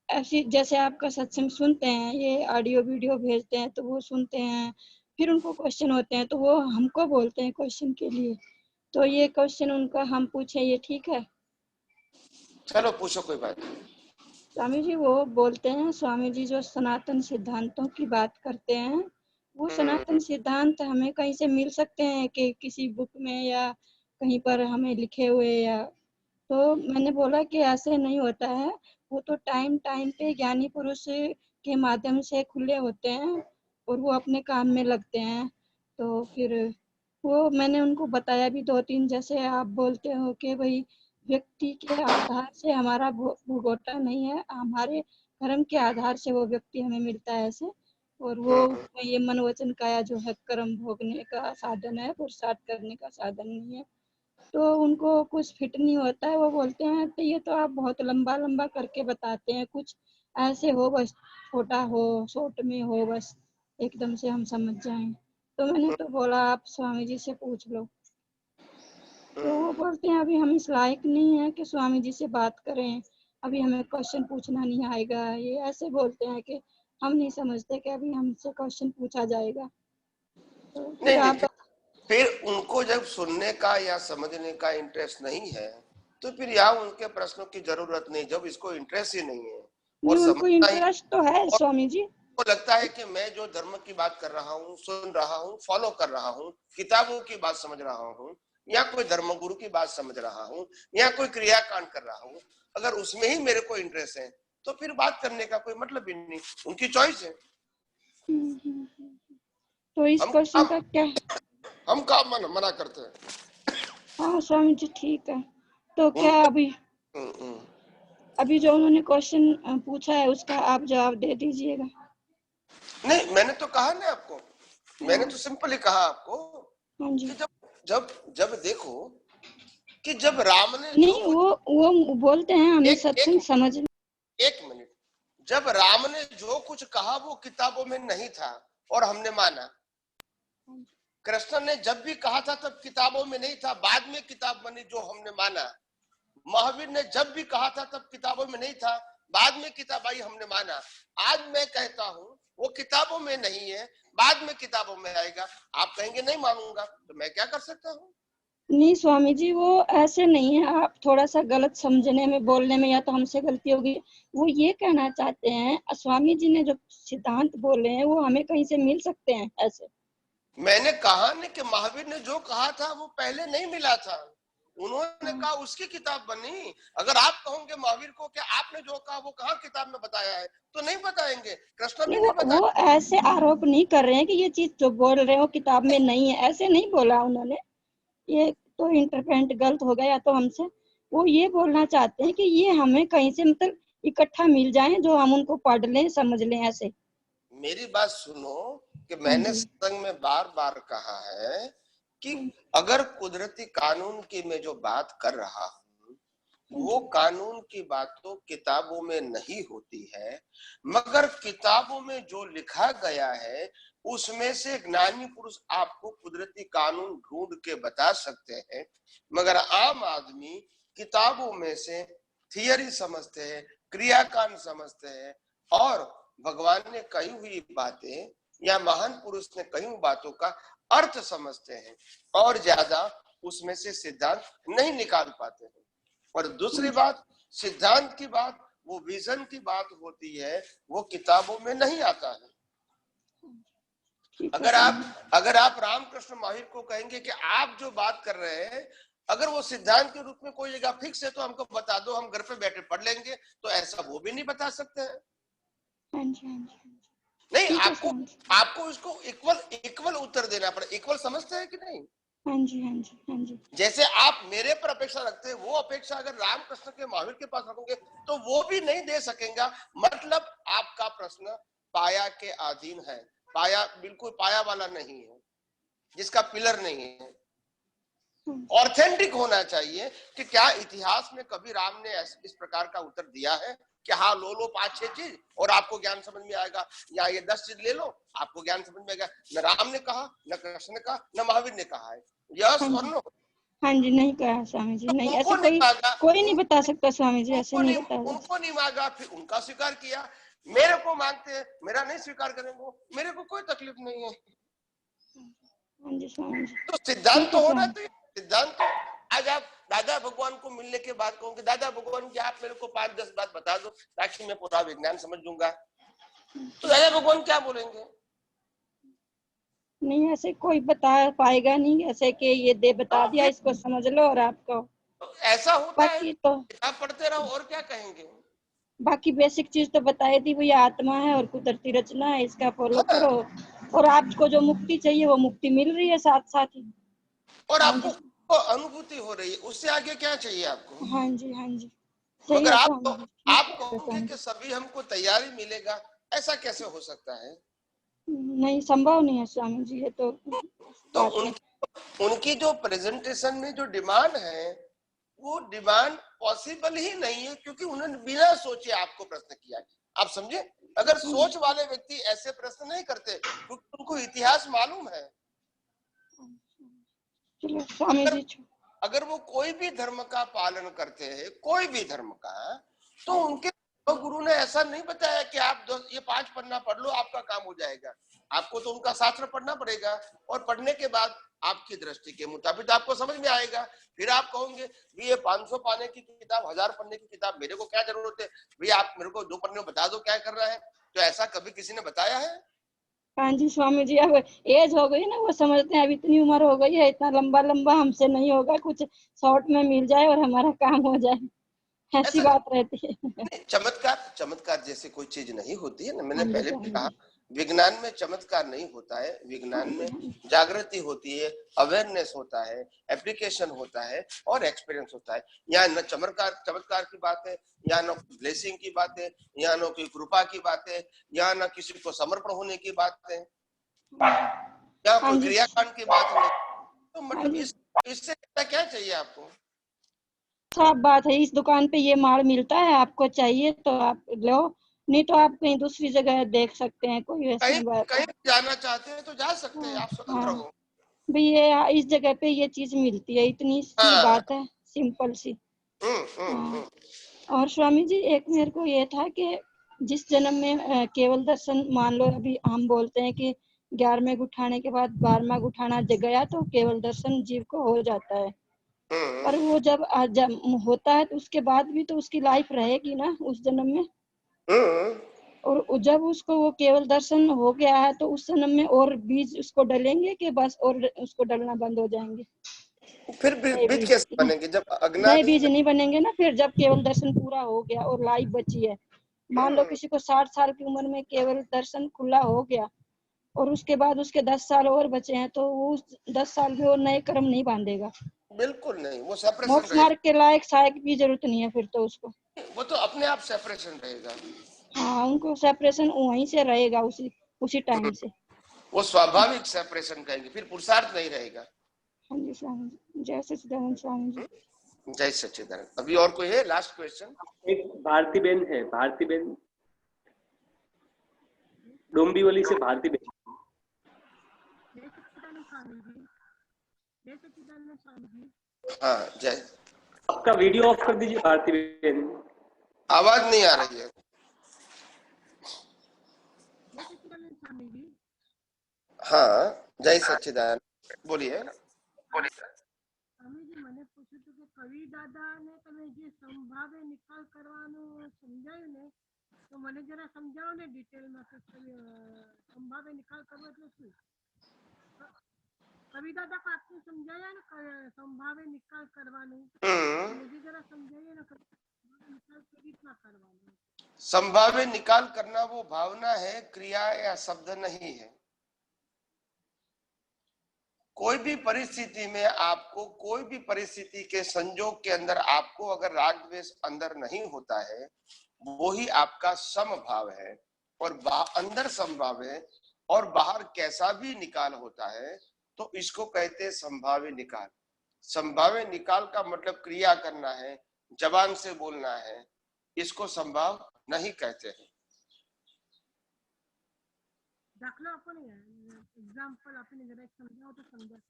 ऐसी जैसे आपका सत्संग सुनते हैं, ये ऑडियो वीडियो भेजते हैं तो वो सुनते हैं, फिर उनको क्वेश्चन होते हैं तो वो हमको बोलते हैं क्वेश्चन के लिए, तो ये क्वेश्चन उनका हम पूछे, ये ठीक है? चलो पूछो, कोई बात नहीं। स्वामी जी वो बोलते हैं, स्वामी जी जो सनातन सिद्धांतों की बात करते हैं, वो सनातन सिद्धांत हमें कहीं से मिल सकते हैं कि किसी बुक में या कहीं पर हमें लिखे हुए, या तो मैंने बोला कि ऐसे नहीं होता है, वो तो टाइम टाइम पे ज्ञानी पुरुष के माध्यम से खुले होते हैं और वो अपने काम में लगते हैं। तो फिर वो मैंने उनको बताया भी 2-3, जैसे आप बोलते हो कि भाई व्यक्ति के आधार से हमारा भुगोटा नहीं है, हमारे कर्म के आधार से वो व्यक्ति हमें मिलता है ऐसे, और वो ये मन वचन काया जो है कर्म भोगने का साधन है, पुरुषार्थ करने का साधन नहीं है, तो उनको कुछ फिट नहीं होता है। वो बोलते हैं तो ये तो आप बहुत लंबा लंबा करके बताते हैं, कुछ ऐसे हो बस छोटा हो, शॉर्ट में हो, बस एकदम से हम समझ जाएं। तो मैंने तो बोला आप स्वामी जी से पूछ लो, तो वो बोलते हैं अभी हम इस लायक नहीं है कि स्वामी जी से बात करें, अभी हमें क्वेश्चन पूछना नहीं आएगा, ये ऐसे बोलते हैं कि हम नहीं समझते कि अभी हमसे क्वेश्चन पूछा जाएगा। तो नहीं, फिर उनको जब सुनने का या समझने का इंटरेस्ट नहीं है तो फिर यहाँ उनके प्रश्नों की जरूरत नहीं, जब इसको इंटरेस्ट ही नहीं है और उनको इंटरेस्ट तो है स्वामी जी, को लगता है कि मैं जो धर्म की बात कर रहा हूँ, सुन रहा हूँ, फॉलो कर रहा हूँ, किताबों की बात समझ रहा हूँ, या कोई धर्म गुरु की बात समझ रहा हूँ, या कोई क्रियाकांड कर रहा हूँ, अगर उसमें ही मेरे को इंटरेस्ट है तो फिर बात करने का कोई मतलब ही नहीं, उनकी चॉइस है। तो इस क्वेश्चन का क्या, हम काम मना करते हैं? हाँ स्वामी जी ठीक है, तो क्या अभी जो उन्होंने क्वेश्चन पूछा है उसका आप जवाब दे दीजिएगा। नहीं, मैंने तो कहा ना आपको, मैंने तो सिंपली कहा आपको कि जब देखो कि जब राम ने नहीं वो बोलते हैं हमें सत्संग समझ। एक मिनट, जब राम ने जो कुछ कहा वो किताबों में नहीं था और हमने माना, कृष्ण ने जब भी कहा था तब किताबों में नहीं था, बाद में किताब बनी जो हमने माना। महावीर ने जब भी कहा था तब किताबों में नहीं था, बाद में किताब आई हमने माना। आज मैं कहता हूँ वो किताबों में नहीं है, बाद में किताबों में आएगा, आप कहेंगे नहीं मानूंगा, तो मैं क्या कर सकता हूँ? नहीं स्वामी जी वो ऐसे नहीं है, आप थोड़ा सा गलत समझने में, बोलने में, या तो हमसे गलती होगी। वो ये कहना चाहते हैं स्वामी जी ने जो सिद्धांत बोले हैं वो हमें कहीं से मिल सकते हैं ऐसे। मैंने कहा नहीं कि महावीर ने जो कहा था वो पहले नहीं मिला था, उन्होंने कहा उसकी किताब बनी। अगर आप कहोगे महावीर को कि आपने जो कहा वो कहाँ किताब में बताया है, तो नहीं बताएंगे। कृष्ण भी नहीं बताया। वो ऐसे आरोप नहीं कर रहे हैं कि ये चीज जो बोल रहे हो किताब में नहीं है, ऐसे नहीं बोला उन्होंने, ये तो इंटरप्रेट गलत हो गया तो हमसे। वो ये बोलना चाहते हैं कि ये हमें कहीं से, मतलब इकट्ठा मिल जाएं जो हम उनको पढ़ लें, समझ लें। ऐसे मेरी बात सुनो कि मैंने सत्संग में बार बार कहा है कि अगर कुदरती कानून की मैं जो बात कर रहा हूँ वो कानून की बात तो किताबों में नहीं होती है, मगर किताबों में जो लिखा गया है उसमें से ज्ञानी पुरुष आपको कुदरती कानून ढूंढ के बता सकते हैं, मगर आम आदमी किताबों में से थियरी समझते हैं, क्रियाकांड समझते हैं और भगवान ने कही हुई बातें या महान पुरुष ने कही हुई बातों का अर्थ समझते हैं और ज्यादा उसमें से सिद्धांत नहीं निकाल पाते हैं। और दूसरी बात, सिद्धांत की बात, वो विजन की बात होती है, वो किताबों में नहीं आता है। अगर आप रामकृष्ण महावीर को कहेंगे कि आप जो बात कर रहे हैं अगर वो सिद्धांत के रूप में कोई जगह फिक्स है तो हमको बता दो, हम घर पे बैठे पढ़ लेंगे, तो ऐसा वो भी नहीं बता सकते हैं। नहीं, आपको इसको इक्वल उत्तर देना पड़े। इक्वल समझते हैं कि नहीं? हाँ जी, हाँ जी, हाँ जी। जैसे आप मेरे पर अपेक्षा रखते हैं, वो अपेक्षा अगर रामकृष्ण के महावीर के पास रखोगे तो वो भी नहीं दे सकेगा। मतलब आपका प्रश्न पाया के अधीन है, पाया बिल्कुल पाया वाला नहीं है, जिसका पिलर नहीं है। ऑथेंटिक होना चाहिए कि क्या इतिहास में कभी राम ने इस प्रकार का उत्तर दिया है कि हाँ लो 5-6 चीज और आपको ज्ञान समझ में आएगा, या ये 10 चीज ले लो आपको ज्ञान समझ में आएगा। न राम ने कहा, न कृष्ण ने कहा, न महावीर ने कहा है। यस और नो? हाँ जी, नहीं कहा स्वामी जी, नहीं ऐसे कोई नहीं बता सकता स्वामी जी, ऐसे नहीं बता सकता। उनको नहीं मांगा, फिर उनका स्वीकार किया। मेरे को मांगते हैं, मेरा नहीं स्वीकार करेंगे, मेरे को कोई तकलीफ नहीं है। हाँ जी स्वामी जी। तो सिद्धांत तो होना चाहिए। सिद्धांत तो आज आप दादा भगवान को मिलने के बाद कहोगे दादा भगवान की आप मेरे को 5-10 बात बता दो ताकि मैं पूरा विज्ञान समझ लूंगा, तो दादा भगवान क्या बोलेंगे? नहीं, ऐसे कोई बता पाएगा नहीं, ऐसे कि ये दे बता दिया इसको समझ लो और आपको ऐसा होता है। तो किताब पढ़ते रहो और क्या कहेंगे। बाकी बेसिक चीज तो बताई थी, भैया आत्मा है और कुदरती रचना है, इसका फॉलो करो और आपको जो मुक्ति चाहिए वो मुक्ति मिल रही है साथ साथ ही, और आपको अनुभूति हो रही है, उससे आगे क्या चाहिए आपको? हाँ जी, हाँ जी। मगर आप कहोगे कि सभी हमको तैयारी मिलेगा, ऐसा कैसे हो सकता है? नहीं, संभव नहीं है स्वामी जी। ये तो उनकी जो प्रेजेंटेशन में जो डिमांड है वो डिमांड पॉसिबल ही नहीं है, क्योंकि उन्होंने बिना सोचे आपको प्रश्न किया। आप समझे? अगर सोच वाले व्यक्ति ऐसे प्रश्न नहीं करते क्योंकि उनको इतिहास मालूम है। अगर वो कोई भी धर्म का पालन करते हैं, कोई भी धर्म का, तो उनके गुरु ने ऐसा नहीं बताया कि आप ये 5 पन्ना पढ़ लो आपका काम हो जाएगा। आपको तो उनका शास्त्र पढ़ना पड़ेगा और पढ़ने के बाद आपकी दृष्टि के मुताबिक आपको समझ में आएगा। फिर आप कहोगे भी ये 500 पाने की किताब, 1000 पन्ने की किताब मेरे को क्या जरूरत है, भैया आप मेरे को 2 पन्ने बता दो क्या करना है। तो ऐसा कभी किसी ने बताया है? हाँ जी स्वामी जी, अब एज हो गई ना, वो समझते हैं अब इतनी उम्र हो गई है, इतना लंबा हमसे नहीं होगा, कुछ शॉर्ट में मिल जाए और हमारा काम हो जाए, ऐसी बात रहती है। चमत्कार जैसे कोई चीज नहीं होती है ना। मैंने पहले भी कहा विज्ञान में चमत्कार नहीं होता है, विज्ञान में जागृति होती है, अवेयरनेस होता है, एप्लीकेशन होता है और एक्सपीरियंस होता है। यहाँ न चमत्कार की बात है, यहाँ न ब्लेसिंग की बात है, यहाँ न कोई कृपा की बात है, यहाँ न किसी को समर्पण होने की बात है, यहाँ कोई क्रियाकांड की बात नहीं। तो मतलब इससे क्या चाहिए आपको? साफ बात है, इस दुकान पे ये माल मिलता है, आपको चाहिए तो आप लो, नहीं तो आप कहीं दूसरी जगह देख सकते हैं। कोई वैसी बात कहीं जाना चाहते हैं तो जा सकते हैं, आप स्वतंत्र हो। भाई ये इस जगह पे ये चीज मिलती है, इतनी सी बात है, सिंपल सी। और स्वामी जी एक मेरे को ये था कि जिस जन्म में केवल दर्शन, मान लो अभी हम बोलते हैं कि 11वें उठाने के बाद 12वां उठाना गया तो केवल दर्शन जीव को हो जाता है, पर वो जब होता है तो उसके बाद भी तो उसकी लाइफ रहेगी ना उस जन्म में, और जब उसको वो केवल दर्शन हो गया है तो उस जन्म में और बीज उसको डलेंगे कि बस और उसको डलना बंद हो जाएंगे? फिर बीज कैसे बनेंगे जब अज्ञान? नए बीज नहीं बनेंगे ना फिर, जब केवल दर्शन पूरा हो गया और लाइफ बची है। मान लो किसी को 60 साल की उम्र में केवल दर्शन खुला हो गया और उसके बाद उसके 10 साल और बचे हैं, तो वो 10 साल में वो नए कर्म नहीं बांधेगा। बिल्कुल नहीं, वो सेपरेशन मोक्ष मार्ग के लायक सहायक की जरूरत नहीं है फिर तो उसको। वो तो अपने आप सेपरेशन रहेगा। हाँ, उनको सेपरेशन वहीं से रहेगा, उसी टाइम से। वो स्वाभाविक सेपरेशन कहेंगे, फिर पुरुषार्थ नहीं रहेगा। हाँ जी स्वामी जी, जय सच्चिदानंद स्वामी जी। जय सच्चिदानंद। अभी और कोई है? Last question. एक भारती बेन है, भारती बेन, डोंबिवली से भारती बेन। हाँ जय। आपका वीडियो ऑफ कर दीजिए भारती बेन, आवाज नहीं आ रही है। हाँ जय सच्चिदानंद, बोलिए। સ્વામીજી મને પૂછ્યું હતું કે કવિ દાદાને તમે જે સંભાવે નિકાલ કરવાનું સમજાયું ને, તો મને જરા સમજાવો ને ડિટેલમાં કે સંભાવે નિકાલ કરવો એટલે શું? કવિ દાદા को आपने समझाया ना संभावे निकाल करवाનું, मुझे जरा समझाइए ना निकाल केवी રીતના કરવાનું। संभावे निकाल करना वो भावना है, क्रिया या शब्द नहीं है। कोई भी परिस्थिति में आपको, कोई भी परिस्थिति के संजोग के अंदर आपको अगर राग द्वेष अंदर नहीं होता है, वो ही आपका समभाव है। और अंदर समभाव है और बाहर कैसा भी निकाल होता है, तो इसको कहते हैं संभाव्य निकाल। संभाव्य निकाल का मतलब क्रिया करना है, जबान से बोलना है, इसको संभाव नहीं कहते हैं।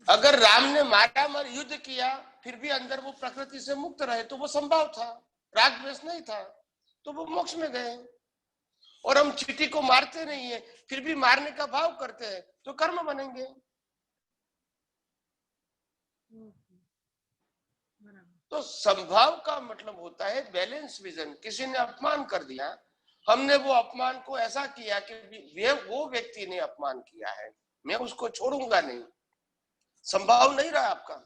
अगर राम ने मारा मार युद्ध किया फिर भी अंदर वो प्रकृति से मुक्त रहे तो वो संभाव था, राग द्वेष नहीं था, तो वो मोक्ष में गए। और हम चींटी को मारते नहीं है फिर भी मारने का भाव करते हैं तो कर्म बनेंगे। तो संभाव का मतलब होता है बैलेंस विजन। किसी ने अपमान कर दिया, हमने वो अपमान को ऐसा किया कि वो व्यक्ति ने अपमान किया है, मैं उसको छोड़ूंगा नहीं, संभाव नहीं रहा आपका।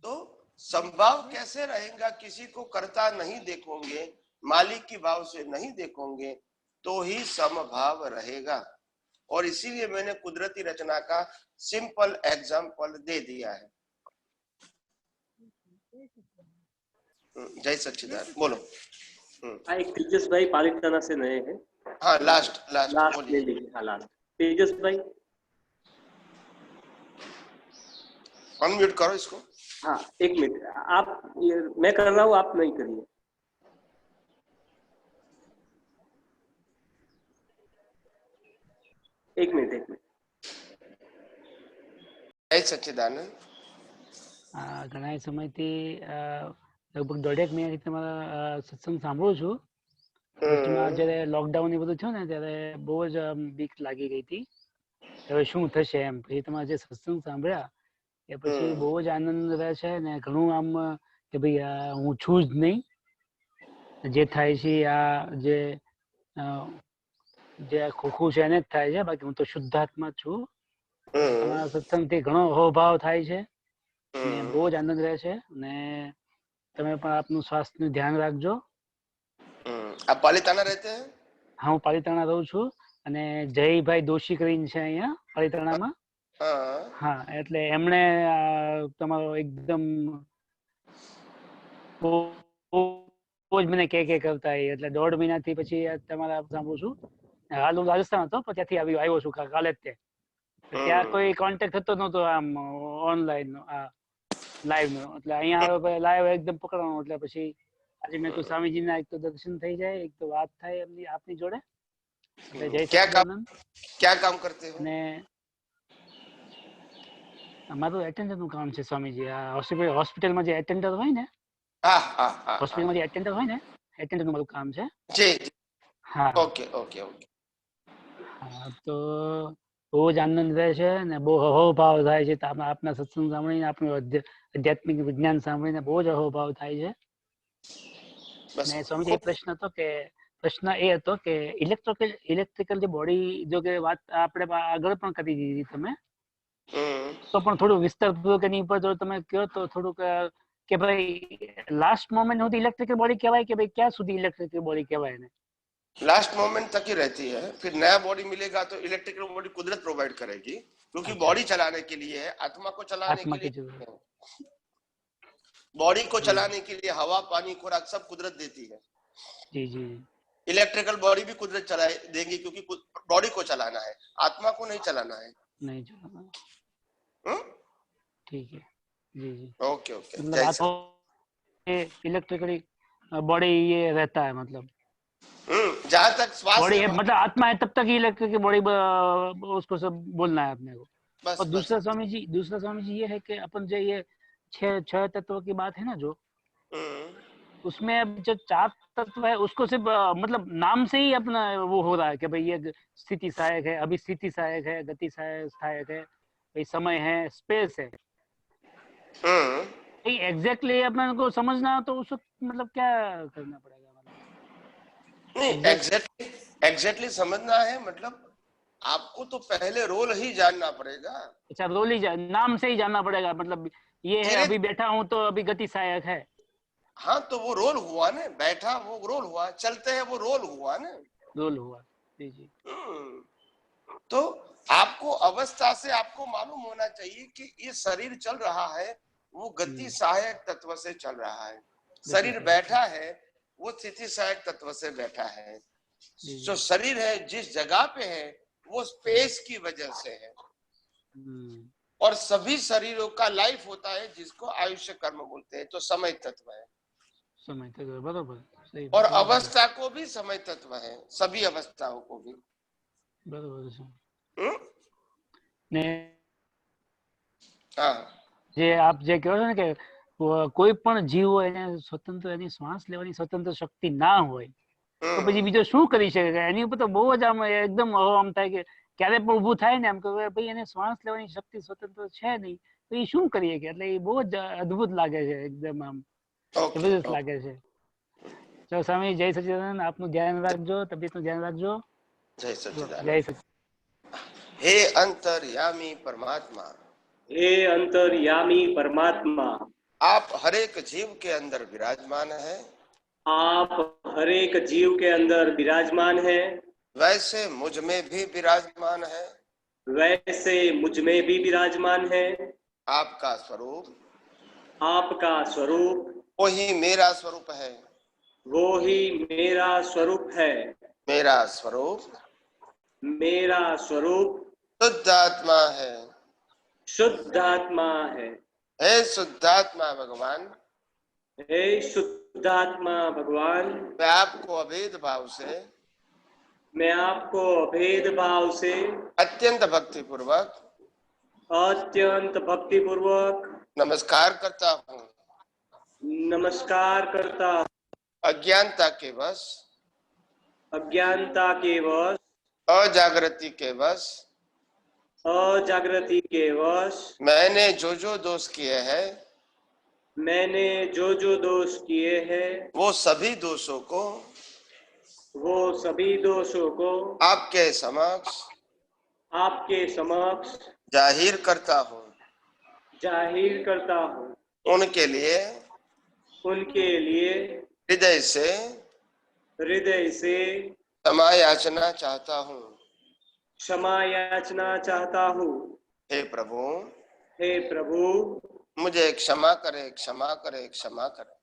तो संभाव कैसे रहेगा? किसी को करता नहीं देखोगे, मालिक की भाव से नहीं देखोगे, तो ही समभाव रहेगा। और इसीलिए मैंने कुदरती रचना का सिंपल एग्जाम्पल दे दिया है। जय सच्चिदानंद। बोलो। एक तेजस भाई पालिताना से नए हैं। हाँ लास्ट ले लीजिए। हाँ लास्ट तेजस भाई अनम्यूट करो इसको। हाँ एक मिनट, आप मैं कर रहा हूँ, आप नहीं करिए। एक मिनट। जय सच्चिदानंद। ઘણા સમયથી લગભગ 1.5 મહિનાથી તમારા સત્સંગ સાંભળું છું। વચમાં જ્યારે લોકડાઉન એ બધું થયું ને ત્યારે બહુ જ બીક લાગી ગઈ હતી, હવે શું થશે એમ। પછી તમારા જે સત્સંગ સાંભળ્યા એ પછી બહુ જ આનંદ રહે છે ને ઘણું આમ કે ભાઈ હું છું જ નહીં, જે થાય છે આ જે ખોખું છે એને જ થાય છે, બાકી હું તો શુદ્ધાત્મા છું। તમારા સત્સંગથી ઘણો અહોભાવ થાય છે, બહુ જ આનંદ રહે છે ને તમે પણ આપનું સ્વાસ્થ્યનું ધ્યાન રાખજો। આપ પાલિતાણા રહેતે હે? હા હું પાલિતાણા રહું છું અને જયભાઈ દોશી કરીને છે અહીંયા પાલિતાણામાં। હા એટલે એમણે તમારો એકદમ બહુ જ મને કે કરતા એટલે 1.5 મહિનાથી પછી તમારા સાંભળું છું। હાલ હું રાજસ્થાન હતો પણ ત્યાંથી આવ્યો છું કાલે જ તે। ત્યાં કોઈ કોન્ટેક્ટ થતો નહોતો આમ ઓનલાઈન લાઈવ નો, એટલે અહીંયા આવ્યો લાઈવ એકદમ પકડવાનો, એટલે પછી આજે મેં તો સ્વામીજીના એક તો દર્શન થઈ જાય, એક તો વાત થાય એમની આપની જોડે। એટલે જય સચ્ચિદાનંદ। क्या काम करते हो? ને અમારું એટેન્ડરનું કામ છે સ્વામીજી। આ હોસ્પિટલમાં જે એટેન્ડર હોય ને, હોસ્પિટલમાં જે એટેન્ડર હોય ને, એટેન્ડરનું મારું કામ છે। जी હા ओके ओके ओके। હા તો બહુ જ આનંદ રહે છે ને બહુ અહોભાવ થાય છે। આપના સત્સંગ સાંભળીને, આપણું આધ્યાત્મિક વિજ્ઞાન સાંભળીને બહુ જ અહોભાવ થાય છે। ને સ્વામીજી એક પ્રશ્ન હતો કે ઇલેક્ટ્રિકલ જે બોડી, જો કે વાત આપણે આગળ પણ કરી દીધી તમે, તો પણ થોડું વિસ્તારપૂર્વક એની ઉપર જો તમે કહો તો થોડુંક કે ભાઈ લાસ્ટ મોમેન્ટ સુધી ઇલેક્ટ્રિકલ બોડી કહેવાય કે ભાઈ ક્યાં સુધી ઇલેક્ટ્રિકલ બોડી કહેવાય એને? लास्ट मोमेंट तक ही रहती है, फिर नया बॉडी मिलेगा तो इलेक्ट्रिकल बॉडी कुदरत प्रोवाइड करेगी, क्योंकि बॉडी चलाने के लिए है, आत्मा को चलाने के लिए। बॉडी को चलाने के लिए हवा, पानी, खुराक सब कुदरत देती है। जी जी। इलेक्ट्रिकल बॉडी भी कुदरत चलाए देंगी, क्योंकि बॉडी को चलाना है, आत्मा को नहीं चलाना है। नहीं चलाना। ठीक है। जी जी। Okay okay. मतलब इलेक्ट्रिकली बॉडी ये रहता है, मतलब जहाँ तक श्वास बॉडी है, मतलब आत्मा है तब तक ही इलेक्ट्रिक बॉडी, उसको सब बोलना है अपने को। और दूसरा स्वामी जी ये है कि अपन जो ये छह तत्व की बात है ना, जो उसमें अब जो 4 तत्व है उसको सिर्फ मतलब नाम से ही अपना वो हो रहा है कि भाई ये स्थिति सहायक है, अभी स्थिति सहायक है, गति सहायक है, भाई समय है, स्पेस है। एग्जैक्टली अपन को समझना तो उसको मतलब क्या करना पड़ेगा? नहीं, एग्जैक्टली समझना है, मतलब आपको तो पहले रोल ही जानना पड़ेगा। अच्छा, रोल ही नाम से ही जानना पड़ेगा, मतलब ये है अभी बैठा हूँ तो अभी गति सहायक है। हाँ, तो वो रोल हुआ ना, बैठा वो रोल हुआ, चलते हैं वो रोल हुआ ना, रोल हुआ। जी जी। तो आपको अवस्था से आपको मालूम होना चाहिए कि ये शरीर चल रहा है, वो गति सहायक तत्व से चल रहा है। शरीर बैठा है, वो स्थिति सहायक तत्व से बैठा है। जो शरीर है जिस जगह पे है वो स्पेस की वजह से है। और सभी शरीरों का लाइफ होता है जिसको आयुष्य कर्म बोलते हैं, तो समय तत्व है। समय तत्व, बराबर, सही। और अवस्था को भी समय तत्व है, सभी अवस्थाओं को भी। बराबर। ने हाँ, જે આપ જે કહો છો ને કે કોઈ પણ જીવ હોય એને સ્વતંત્ર એની શ્વાસ લેવાની સ્વતંત્ર શક્તિ ના હોય તો પછી બીજો શું કરી શકે? એની ઉપર તો બહુ જ આમ એકદમ આમ થાય કે ક્યારે પણ ઊભું થાય ને, આમ કે ભાઈ એને શ્વાસ લેવાની શક્તિ સ્વતંત્ર છે નહીં તો એ શું કરીએ કે? એટલે એ બહુ જ અદ્ભુત લાગે છે, એકદમ આમ જબરદસ્ત લાગે છે. ચલો સ્વામી, જય સચ્ચિદાનંદ. આપનું ધ્યાન રાખજો, તબિયતનું ધ્યાન રાખજો. जय सच्चिदानंद। जय सच्चिदानंद। हे अंतर्यामी परमात्मा, हे अंतर्यामी परमात्मा, आप हर एक जीव के अंदर विराजमान है। आप हर एक जीव के अंदर विराजमान है। वैसे मुझ में भी विराजमान है। वैसे मुझ में भी विराजमान है। आपका स्वरूप, आपका स्वरूप वही मेरा स्वरूप है। वो ही मेरा स्वरूप है। मेरा स्वरूप, मेरा स्वरूप शुद्ध आत्मा है। शुद्ध आत्मा है। हे शुद्धात्मा भगवान, हे शुद्धात्मा भगवान, मैं आपको अभेद भाव से, मैं आपको अभेद भाव से अत्यंत भक्ति पूर्वक, अत्यंत भक्ति पूर्वक नमस्कार करता हूँ। नमस्कार करता हूँ। अज्ञानता के वश, अज्ञानता के वश, अजागृति के वश, अजागृति के वश मैंने जो जो दोष किए हैं, मैंने जो जो दोष किए हैं, वो सभी दोषों को, वो सभी दोषों को आपके समक्ष, आपके समक्ष जाहिर करता हूँ। जाहिर करता हूँ। उनके लिए हृदय से क्षमा याचना चाहता हूँ। क्षमा याचना चाहता हूँ। हे प्रभु, हे प्रभु, मुझे क्षमा करे, क्षमा करे, क्षमा करे।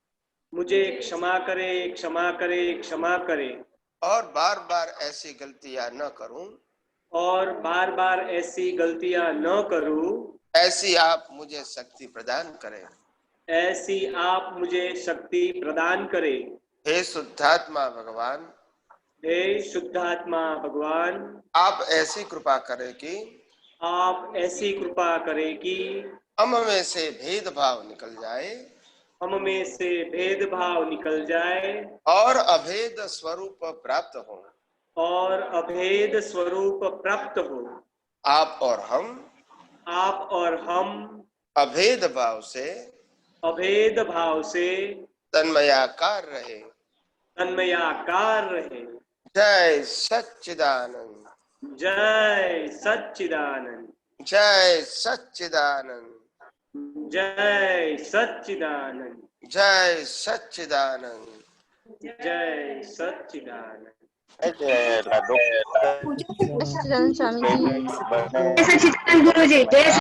मुझे क्षमा करे, क्षमा करे, क्षमा करे। और बार बार ऐसी गलतियां न करूं। और बार बार ऐसी गलतियां न करूं। ऐसी आप मुझे शक्ति प्रदान करें। ऐसी आप मुझे शक्ति प्रदान करें। हे शुद्धात्मा भगवान, हे शुद्धात्मा भगवान, आप ऐसी कृपा करें कि, आप ऐसी कृपा करें कि हम में से भेदभाव निकल जाए, हम में से भेदभाव निकल जाए और अभेद स्वरूप प्राप्त हो। और अभेद स्वरूप प्राप्त हो। आप और हम अभेद भाव से तन्मयाकार रहे। तन्मयाकार रहे। जय सच्चिदानंद, जय सच्चिदानंद, जय सच्चिदानंद, जय सच्चिदानंद, जय सच्चिदानंद, जय सच्चिदानंद। सच्चिदानंद स्वामी जी, जय सच्चिदानंद गुरु जी, जय